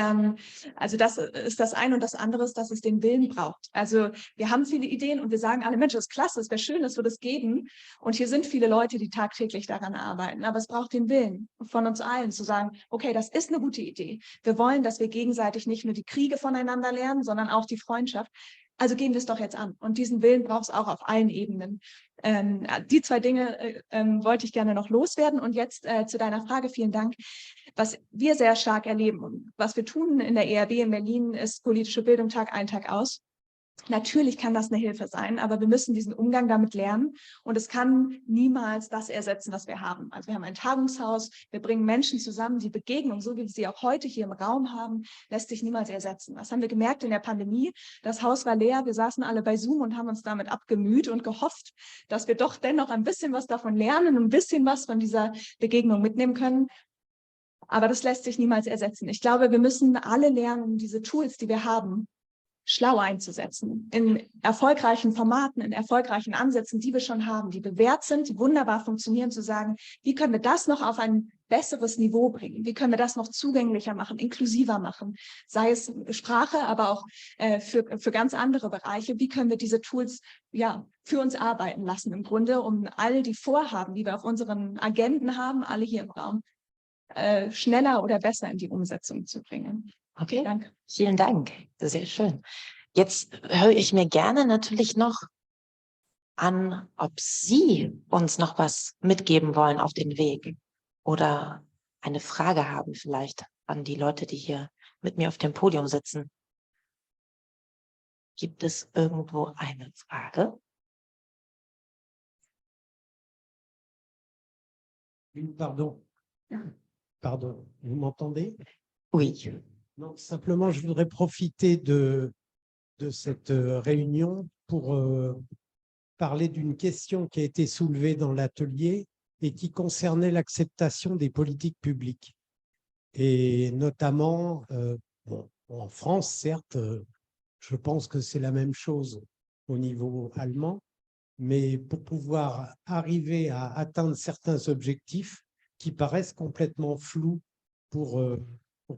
also das ist das eine, und das andere ist, dass es den Willen braucht. Also wir haben viele Ideen und wir sagen alle, Mensch, das ist klasse, es wäre schön, es würde es geben. Und hier sind viele Leute, die tagtäglich daran arbeiten. Aber es braucht den Willen von uns allen, zu sagen, okay, das ist eine gute Idee. Wir wollen, dass wir gegenseitig nicht nur die Kriege voneinander lernen, sondern auch die Freundschaft. Also gehen wir es doch jetzt an. Und diesen Willen braucht es auch auf allen Ebenen. Die zwei Dinge wollte ich gerne noch loswerden. Und jetzt zu deiner Frage, vielen Dank. Was wir sehr stark erleben und was wir tun in der ERB in Berlin, ist politische Bildung Tag ein, Tag aus. Natürlich kann das eine Hilfe sein, aber wir müssen diesen Umgang damit lernen, und es kann niemals das ersetzen, was wir haben. Also wir haben ein Tagungshaus, wir bringen Menschen zusammen, die Begegnung, so wie wir sie auch heute hier im Raum haben, lässt sich niemals ersetzen. Was haben wir gemerkt in der Pandemie? Das Haus war leer, wir saßen alle bei Zoom und haben uns damit abgemüht und gehofft, dass wir doch dennoch ein bisschen was davon lernen und ein bisschen was von dieser Begegnung mitnehmen können. Aber das lässt sich niemals ersetzen. Ich glaube, wir müssen alle lernen, diese Tools, die wir haben, schlau einzusetzen, in erfolgreichen Formaten, in erfolgreichen Ansätzen, die wir schon haben, die bewährt sind, die wunderbar funktionieren, zu sagen, wie können wir das noch auf ein besseres Niveau bringen? Wie können wir das noch zugänglicher machen, inklusiver machen? Sei es Sprache, aber auch für ganz andere Bereiche. Wie können wir diese Tools ja für uns arbeiten lassen im Grunde, um all die Vorhaben, die wir auf unseren Agenden haben, alle hier im Raum, schneller oder besser in die Umsetzung zu bringen. Okay, Danke. Vielen Dank. Sehr schön. Jetzt höre ich mir gerne natürlich noch an, ob Sie uns noch was mitgeben wollen auf den Weg oder eine Frage haben vielleicht an die Leute, die hier mit mir auf dem Podium sitzen. Gibt es irgendwo eine Frage? Pardon. Pardon, vous m'entendez? Oui. Non, simplement, je voudrais profiter de cette réunion pour parler d'une question qui a été soulevée dans l'atelier et qui concernait l'acceptation des politiques publiques. Et notamment, bon, en France, certes, je pense que c'est la même chose au niveau allemand, mais pour pouvoir arriver à atteindre certains objectifs qui paraissent complètement flous pour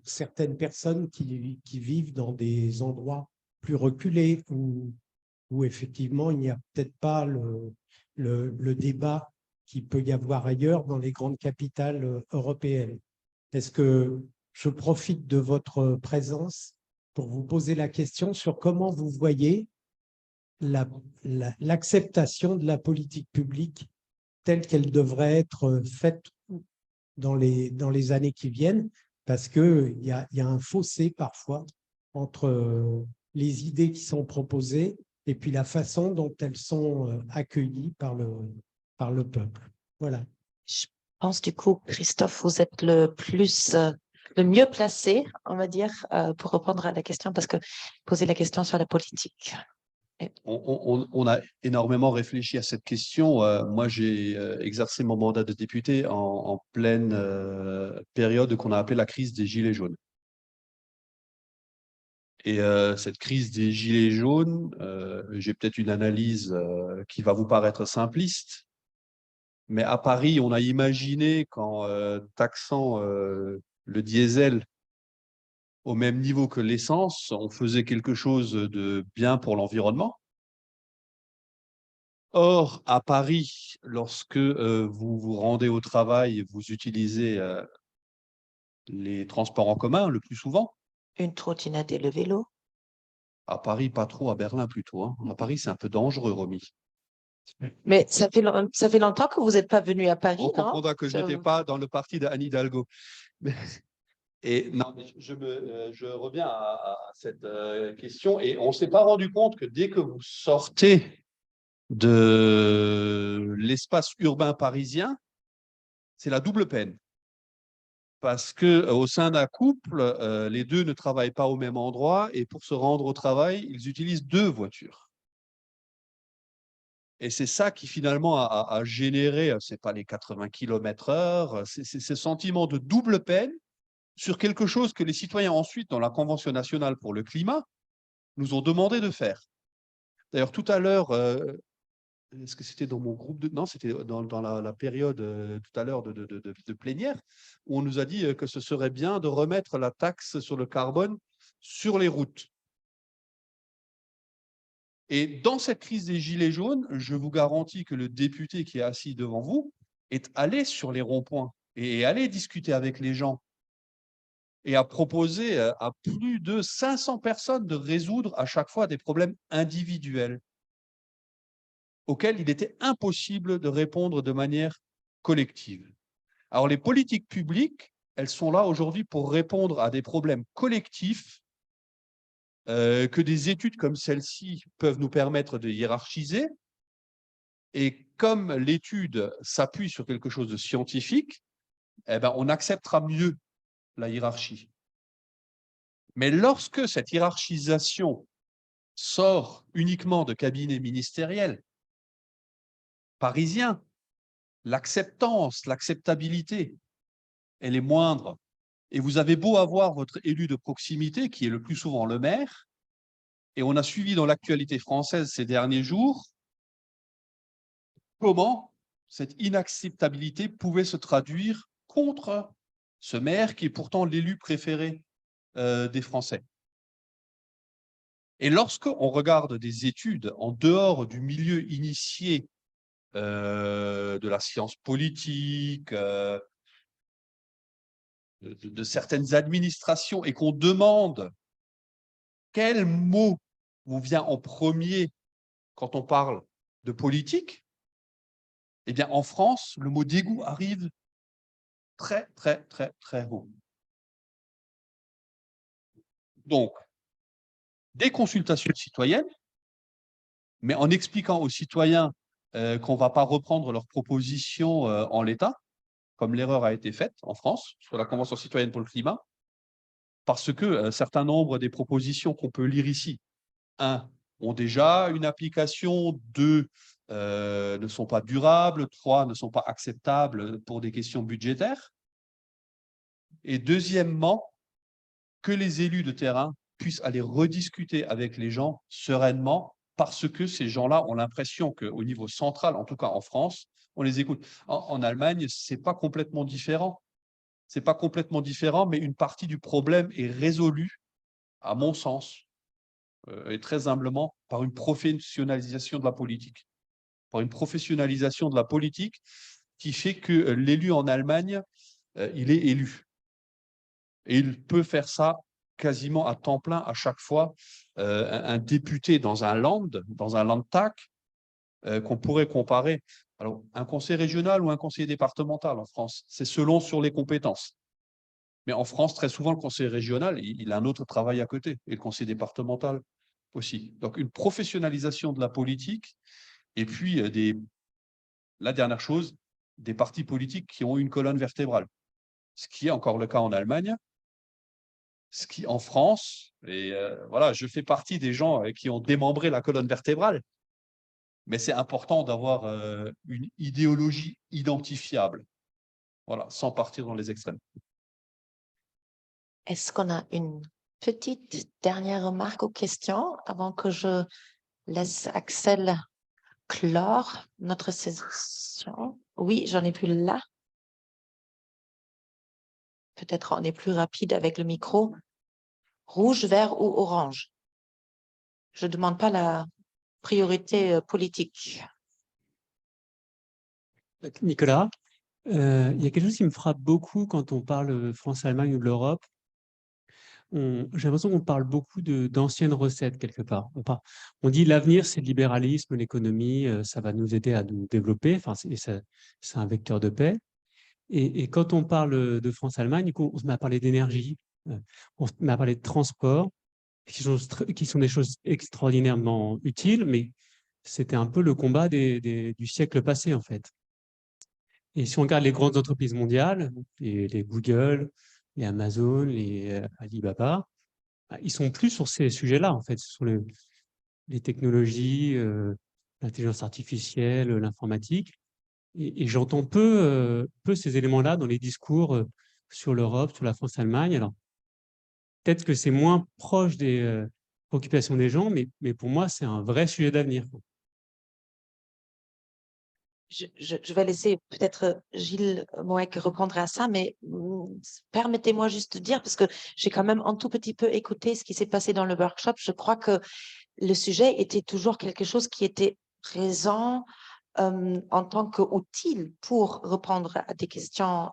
certaines personnes qui vivent dans des endroits plus reculés où effectivement il n'y a peut-être pas le débat qu'il peut y avoir ailleurs dans les grandes capitales européennes. Est-ce que je profite de votre présence pour vous poser la question sur comment vous voyez l'acceptation de la politique publique telle qu'elle devrait être faite dans les années qui viennent, parce qu'il y a un fossé parfois entre les idées qui sont proposées et puis la façon dont elles sont accueillies par le peuple. Voilà. Je pense du coup, Christophe, vous êtes le mieux placé, on va dire, pour répondre à la question, parce que poser la question sur la politique. On a énormément réfléchi à cette question. Moi, j'ai exercé mon mandat de député en pleine période qu'on a appelée la crise des Gilets jaunes. Et cette crise des Gilets jaunes, j'ai peut-être une analyse qui va vous paraître simpliste, mais à Paris, on a imaginé qu'en taxant le diesel au même niveau que l'essence, on faisait quelque chose de bien pour l'environnement. Or, à Paris, lorsque vous vous rendez au travail, vous utilisez les transports en commun le plus souvent. Une trottinette et le vélo. À Paris, pas trop, à Berlin plutôt. Hein. À Paris, c'est un peu dangereux, Romy. Mais ça fait longtemps que vous n'êtes pas venu à Paris, On non? comprendra que je n'étais pas dans le parti d'Anne Hidalgo. Et non, mais je reviens à cette question, et on ne s'est pas rendu compte que dès que vous sortez de l'espace urbain parisien, c'est la double peine. Parce qu'au sein d'un couple, les deux ne travaillent pas au même endroit, et pour se rendre au travail, ils utilisent deux voitures. Et c'est ça qui finalement a généré, ce n'est pas les 80 km/h, c'est ce sentiment de double peine sur quelque chose que les citoyens ensuite, dans la Convention nationale pour le climat, nous ont demandé de faire. D'ailleurs, tout à l'heure, est-ce que c'était dans mon groupe de... Non, c'était dans la période tout à l'heure de plénière, où on nous a dit que ce serait bien de remettre la taxe sur le carbone sur les routes. Et dans cette crise des Gilets jaunes, je vous garantis que le député qui est assis devant vous est allé sur les ronds-points et est allé discuter avec les gens et a proposé à plus de 500 personnes de résoudre à chaque fois des problèmes individuels auxquels il était impossible de répondre de manière collective. Alors, les politiques publiques, elles sont là aujourd'hui pour répondre à des problèmes collectifs que des études comme celle-ci peuvent nous permettre de hiérarchiser. Et comme l'étude s'appuie sur quelque chose de scientifique, eh ben, on acceptera mieux la hiérarchie. Mais lorsque cette hiérarchisation sort uniquement de cabinets ministériels, parisiens, l'acceptance, l'acceptabilité, elle est moindre. Et vous avez beau avoir votre élu de proximité, qui est le plus souvent le maire, et on a suivi dans l'actualité française ces derniers jours comment cette inacceptabilité pouvait se traduire contre ce maire qui est pourtant l'élu préféré des Français. Et lorsqu'on regarde des études en dehors du milieu initié de la science politique, de certaines administrations, et qu'on demande quel mot vous vient en premier quand on parle de politique, eh bien, en France, le mot dégoût arrive très, très, très, très haut. Donc, des consultations citoyennes, mais en expliquant aux citoyens qu'on ne va pas reprendre leurs propositions en l'état, comme l'erreur a été faite en France sur la Convention citoyenne pour le climat, parce que un certain nombre des propositions qu'on peut lire ici, 1, ont déjà une application, 2, ne sont pas durables, 3, ne sont pas acceptables pour des questions budgétaires, et deuxièmement, que les élus de terrain puissent aller rediscuter avec les gens sereinement, parce que ces gens-là ont l'impression qu'au niveau central, en tout cas en France, on les écoute. En Allemagne, ce n'est pas complètement différent. Ce n'est pas complètement différent, mais une partie du problème est résolue, à mon sens, et très humblement, par une professionnalisation de la politique. Par une professionnalisation de la politique qui fait que l'élu en Allemagne, il est élu. Et il peut faire ça quasiment à temps plein à chaque fois. Un député dans un Landtag, qu'on pourrait comparer. Alors, un conseil régional ou un conseiller départemental en France, c'est selon sur les compétences. Mais en France, très souvent, le conseil régional, il a un autre travail à côté, et le conseil départemental aussi. Donc, une professionnalisation de la politique, et puis la dernière chose, des partis politiques qui ont une colonne vertébrale. Ce qui est encore le cas en Allemagne, ce qui en France, et voilà, je fais partie des gens qui ont démembré la colonne vertébrale, mais c'est important d'avoir une idéologie identifiable, voilà, sans partir dans les extrêmes. Est-ce qu'on a une petite dernière remarque ou question avant que je laisse Axel clore notre session? Oui, j'en ai plus là. Peut-être on est plus rapide avec le micro. Rouge, vert ou orange? Je ne demande pas la priorité politique. Nicolas, il y a quelque chose qui me frappe beaucoup quand on parle France-Allemagne ou de l'Europe. J'ai l'impression qu'on parle beaucoup d'anciennes recettes quelque part. On dit l'avenir, c'est le libéralisme, l'économie, ça va nous aider à nous développer, enfin, c'est un vecteur de paix. Et quand on parle de France-Allemagne, on se met à parler d'énergie, on se met à parler de transport, qui sont des choses extraordinairement utiles, mais c'était un peu le combat du siècle passé, en fait. Et si on regarde les grandes entreprises mondiales, les Google, les Amazon, les Alibaba, ils sont plus sur ces sujets-là, en fait, sur les technologies, l'intelligence artificielle, l'informatique. Et j'entends peu ces éléments-là dans les discours sur l'Europe, sur la France-Allemagne. Alors, peut-être que c'est moins proche des préoccupations des gens, mais pour moi, c'est un vrai sujet d'avenir. Je vais laisser peut-être Gilles Moec répondre à ça, mais permettez-moi juste de dire, parce que j'ai quand même un tout petit peu écouté ce qui s'est passé dans le workshop, je crois que le sujet était toujours quelque chose qui était présent en tant qu'outil pour répondre à des questions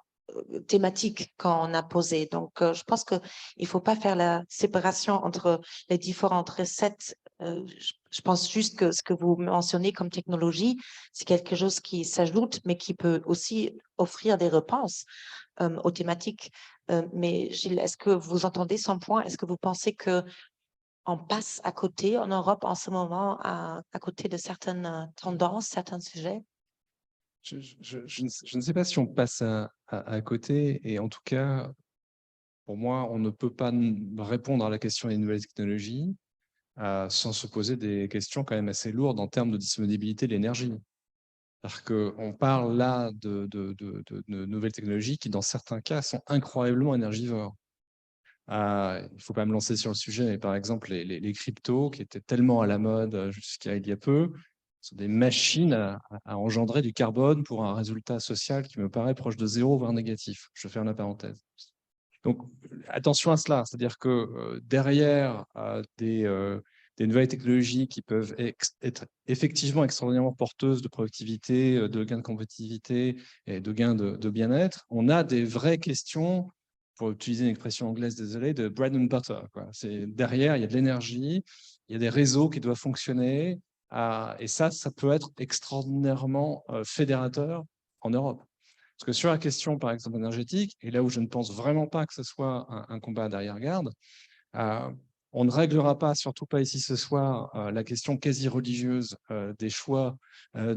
thématiques qu'on a posées. Donc, je pense qu'il ne faut pas faire la séparation entre les différentes recettes. Je pense juste que ce que vous mentionnez comme technologie, c'est quelque chose qui s'ajoute, mais qui peut aussi offrir des réponses aux thématiques. Mais Gilles, est-ce que vous entendez son point? Est-ce que vous pensez que on passe à côté en Europe en ce moment, à côté de certaines tendances, certains sujets? Je ne sais pas si on passe à côté, et en tout cas, pour moi, on ne peut pas répondre à la question des nouvelles technologies sans se poser des questions quand même assez lourdes en termes de disponibilité de l'énergie. C'est-à-dire qu'on parle là de nouvelles technologies qui, dans certains cas, sont incroyablement énergivores. Il ne faut pas me lancer sur le sujet, mais par exemple, les cryptos, qui étaient tellement à la mode jusqu'à il y a peu, sont des machines à engendrer du carbone pour un résultat social qui me paraît proche de 0, voire négatif. Je ferme la parenthèse. Donc, attention à cela. C'est-à-dire que derrière des nouvelles technologies qui peuvent être effectivement extraordinairement porteuses de productivité, de gains de compétitivité et de gains de bien-être, on a des vraies questions, pour utiliser une expression anglaise, désolé, de bread and butter. Derrière, il y a de l'énergie, il y a des réseaux qui doivent fonctionner, et ça peut être extraordinairement fédérateur en Europe. Parce que sur la question, par exemple, énergétique, et là où je ne pense vraiment pas que ce soit un combat d'arrière-garde, on ne réglera pas, surtout pas ici ce soir, la question quasi religieuse des choix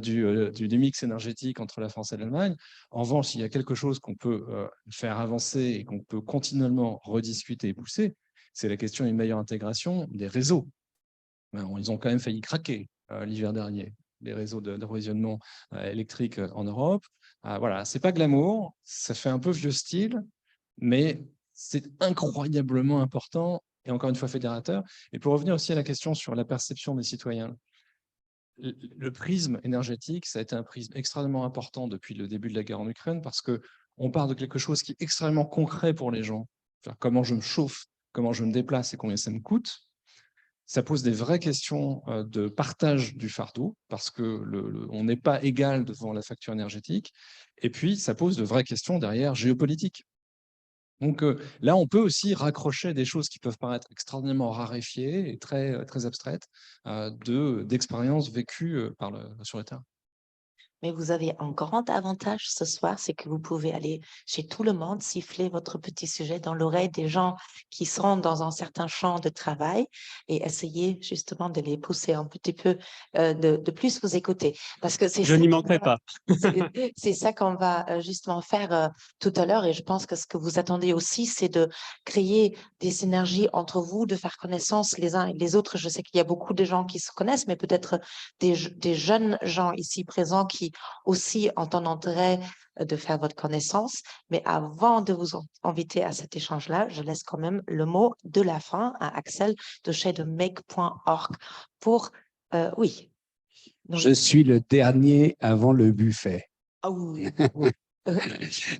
du mix énergétique entre la France et l'Allemagne. En revanche, il y a quelque chose qu'on peut faire avancer et qu'on peut continuellement rediscuter et pousser, c'est la question d'une meilleure intégration des réseaux. Ils ont quand même failli craquer l'hiver dernier, les réseaux d'approvisionnement électrique en Europe. Voilà, c'est pas glamour, ça fait un peu vieux style, mais c'est incroyablement important et encore une fois fédérateur. Et pour revenir aussi à la question sur la perception des citoyens, le prisme énergétique, ça a été un prisme extrêmement important depuis le début de la guerre en Ukraine parce qu'on part de quelque chose qui est extrêmement concret pour les gens. Comment je me chauffe, comment je me déplace et combien ça me coûte. Ça pose des vraies questions de partage du fardeau, parce qu'on n'est pas égal devant la facture énergétique. Et puis, ça pose de vraies questions derrière géopolitiques. Donc là, on peut aussi raccrocher des choses qui peuvent paraître extraordinairement raréfiées et très, très abstraites d'expériences vécues sur le terrain. Mais vous avez un grand avantage ce soir, c'est que vous pouvez aller chez tout le monde, siffler votre petit sujet dans l'oreille des gens qui sont dans un certain champ de travail et essayer justement de les pousser un petit peu, de plus vous écouter. Parce que Je n'y manquerai pas. C'est ça qu'on va justement faire tout à l'heure, et je pense que ce que vous attendez aussi, c'est de créer des synergies entre vous, de faire connaissance les uns et les autres. Je sais qu'il y a beaucoup de gens qui se connaissent, mais peut-être des jeunes gens ici présents qui aussi ont un intérêt de faire votre connaissance. Mais avant de vous inviter à cet échange-là, je laisse quand même le mot de la fin à Axel de chez make.org pour... oui. Donc, je suis le dernier avant le buffet. Ah oui.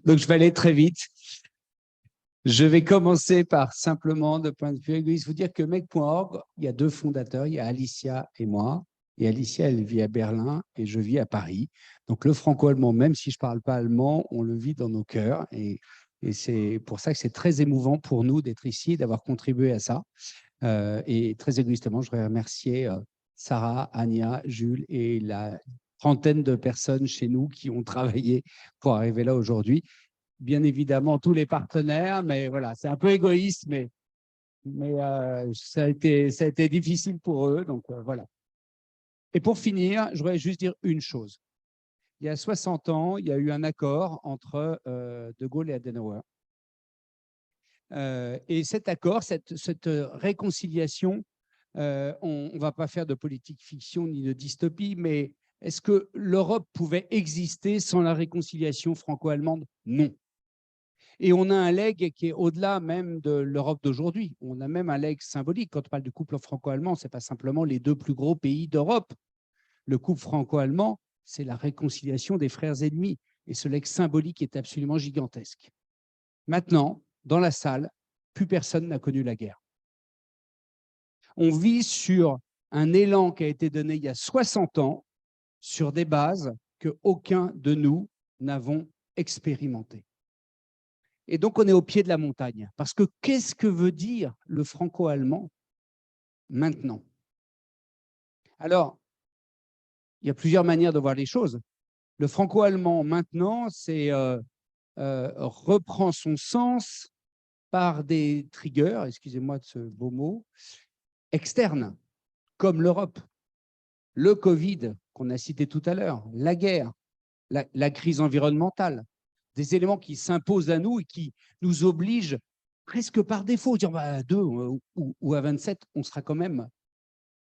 Donc, je vais aller très vite. Je vais commencer par simplement, de point de vue égoïste, vous dire que make.org, il y a 2 fondateurs, il y a Alicia et moi. Et Alicia, elle vit à Berlin et je vis à Paris. Donc, le franco-allemand, même si je ne parle pas allemand, on le vit dans nos cœurs. Et c'est pour ça que c'est très émouvant pour nous d'être ici, d'avoir contribué à ça. Et très égoïstement, je voudrais remercier Sarah, Ania, Jules et la trentaine de personnes chez nous qui ont travaillé pour arriver là aujourd'hui. Bien évidemment, tous les partenaires, mais voilà, c'est un peu égoïste, mais ça a été difficile pour eux. Donc, voilà. Et pour finir, je voudrais juste dire une chose. Il y a 60 ans, il y a eu un accord entre De Gaulle et Adenauer. Et cet accord, cette réconciliation On ne va pas faire de politique fiction ni de dystopie, mais est-ce que l'Europe pouvait exister sans la réconciliation franco-allemande? Non. Et on a un legs qui est au-delà même de l'Europe d'aujourd'hui. On a même un legs symbolique. Quand on parle du couple franco-allemand, ce n'est pas simplement les deux plus gros pays d'Europe. Le couple franco-allemand, c'est la réconciliation des frères ennemis. Et ce legs symbolique est absolument gigantesque. Maintenant, dans la salle, plus personne n'a connu la guerre. On vit sur un élan qui a été donné il y a 60 ans, sur des bases qu'aucun de nous n'avons expérimentées. Et donc, on est au pied de la montagne. Parce que qu'est-ce que veut dire le franco-allemand maintenant? Alors, il y a plusieurs manières de voir les choses. Le franco-allemand maintenant, c'est reprend son sens par des triggers, excusez-moi de ce beau mot, externes, comme l'Europe, le Covid qu'on a cité tout à l'heure, la guerre, la crise environnementale, des éléments qui s'imposent à nous et qui nous obligent presque par défaut, dire bah, à 2 ou à 27, on sera quand même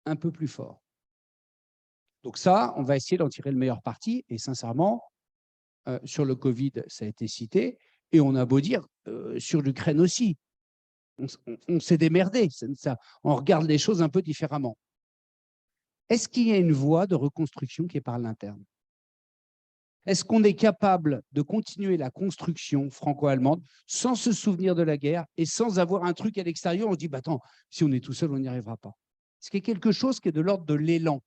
un peu plus fort. Donc ça, on va essayer d'en tirer le meilleur parti. Et sincèrement, sur le Covid, ça a été cité. Et on a beau dire, sur l'Ukraine aussi, on s'est démerdé. On regarde les choses un peu différemment. Est-ce qu'il y a une voie de reconstruction qui est par l'interne? Est-ce qu'on est capable de continuer la construction franco-allemande sans se souvenir de la guerre et sans avoir un truc à l'extérieur? On se dit, bah, attends, si on est tout seul, on n'y arrivera pas. Est-ce qu'il y a quelque chose qui est de l'ordre de l'élan?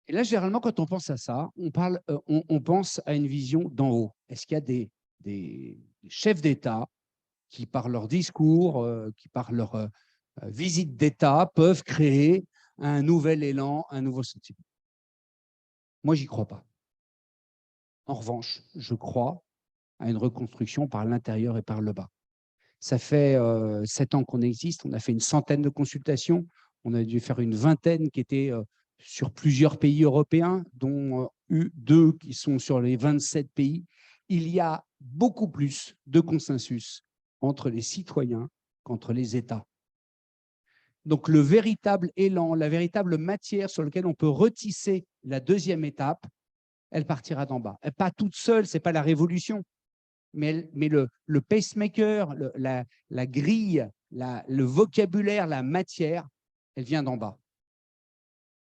Et là, généralement, quand on pense à ça, on pense à une vision d'en haut. Est-ce qu'il y a des chefs d'État qui, par leur discours, qui, par leur visite d'État, peuvent créer un nouvel élan, un nouveau sentiment? Moi, j'y crois pas. En revanche, je crois à une reconstruction par l'intérieur et par le bas. Ça fait 7 ans qu'on existe, on a fait une centaine de consultations, on a dû faire une vingtaine qui étaient sur plusieurs pays européens, dont 2 qui sont sur les 27 pays. Il y a beaucoup plus de consensus entre les citoyens qu'entre les États. Donc, le véritable élan, la véritable matière sur laquelle on peut retisser la deuxième étape, elle partira d'en bas. Pas toute seule, ce n'est pas la révolution, mais le pacemaker, la grille, le vocabulaire, la matière, elle vient d'en bas.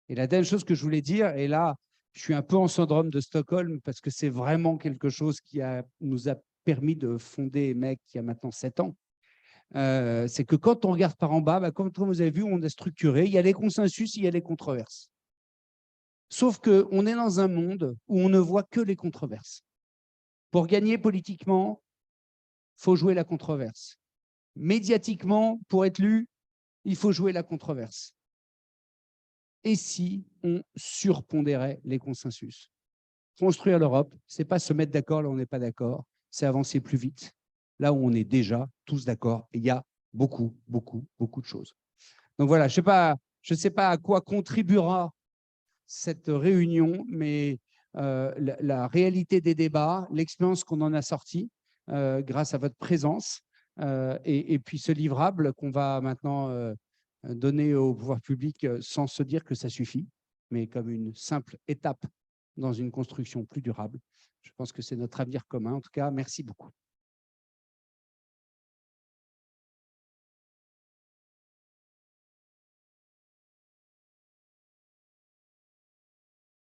Et la dernière chose que je voulais dire, et là, je suis un peu en syndrome de Stockholm parce que c'est vraiment quelque chose qui nous a permis de fonder MEC il y a maintenant 7 ans. C'est que quand on regarde par en bas, bah, comme vous avez vu, on a structuré, il y a les consensus, il y a les controverses. Sauf qu'on est dans un monde où on ne voit que les controverses. Pour gagner politiquement, il faut jouer la controverse. Médiatiquement, pour être lu, il faut jouer la controverse. Et si on surpondérait les consensus? Construire l'Europe, ce n'est pas se mettre d'accord là où on n'est pas d'accord, c'est avancer plus vite, là où on est déjà tous d'accord. Et il y a beaucoup, beaucoup, beaucoup de choses. Donc voilà, je ne sais pas à quoi contribuera cette réunion, mais la réalité des débats, l'expérience qu'on en a sortie grâce à votre présence et puis ce livrable qu'on va maintenant donner au pouvoir public sans se dire que ça suffit, mais comme une simple étape dans une construction plus durable. Je pense que c'est notre avenir commun. En tout cas, merci beaucoup.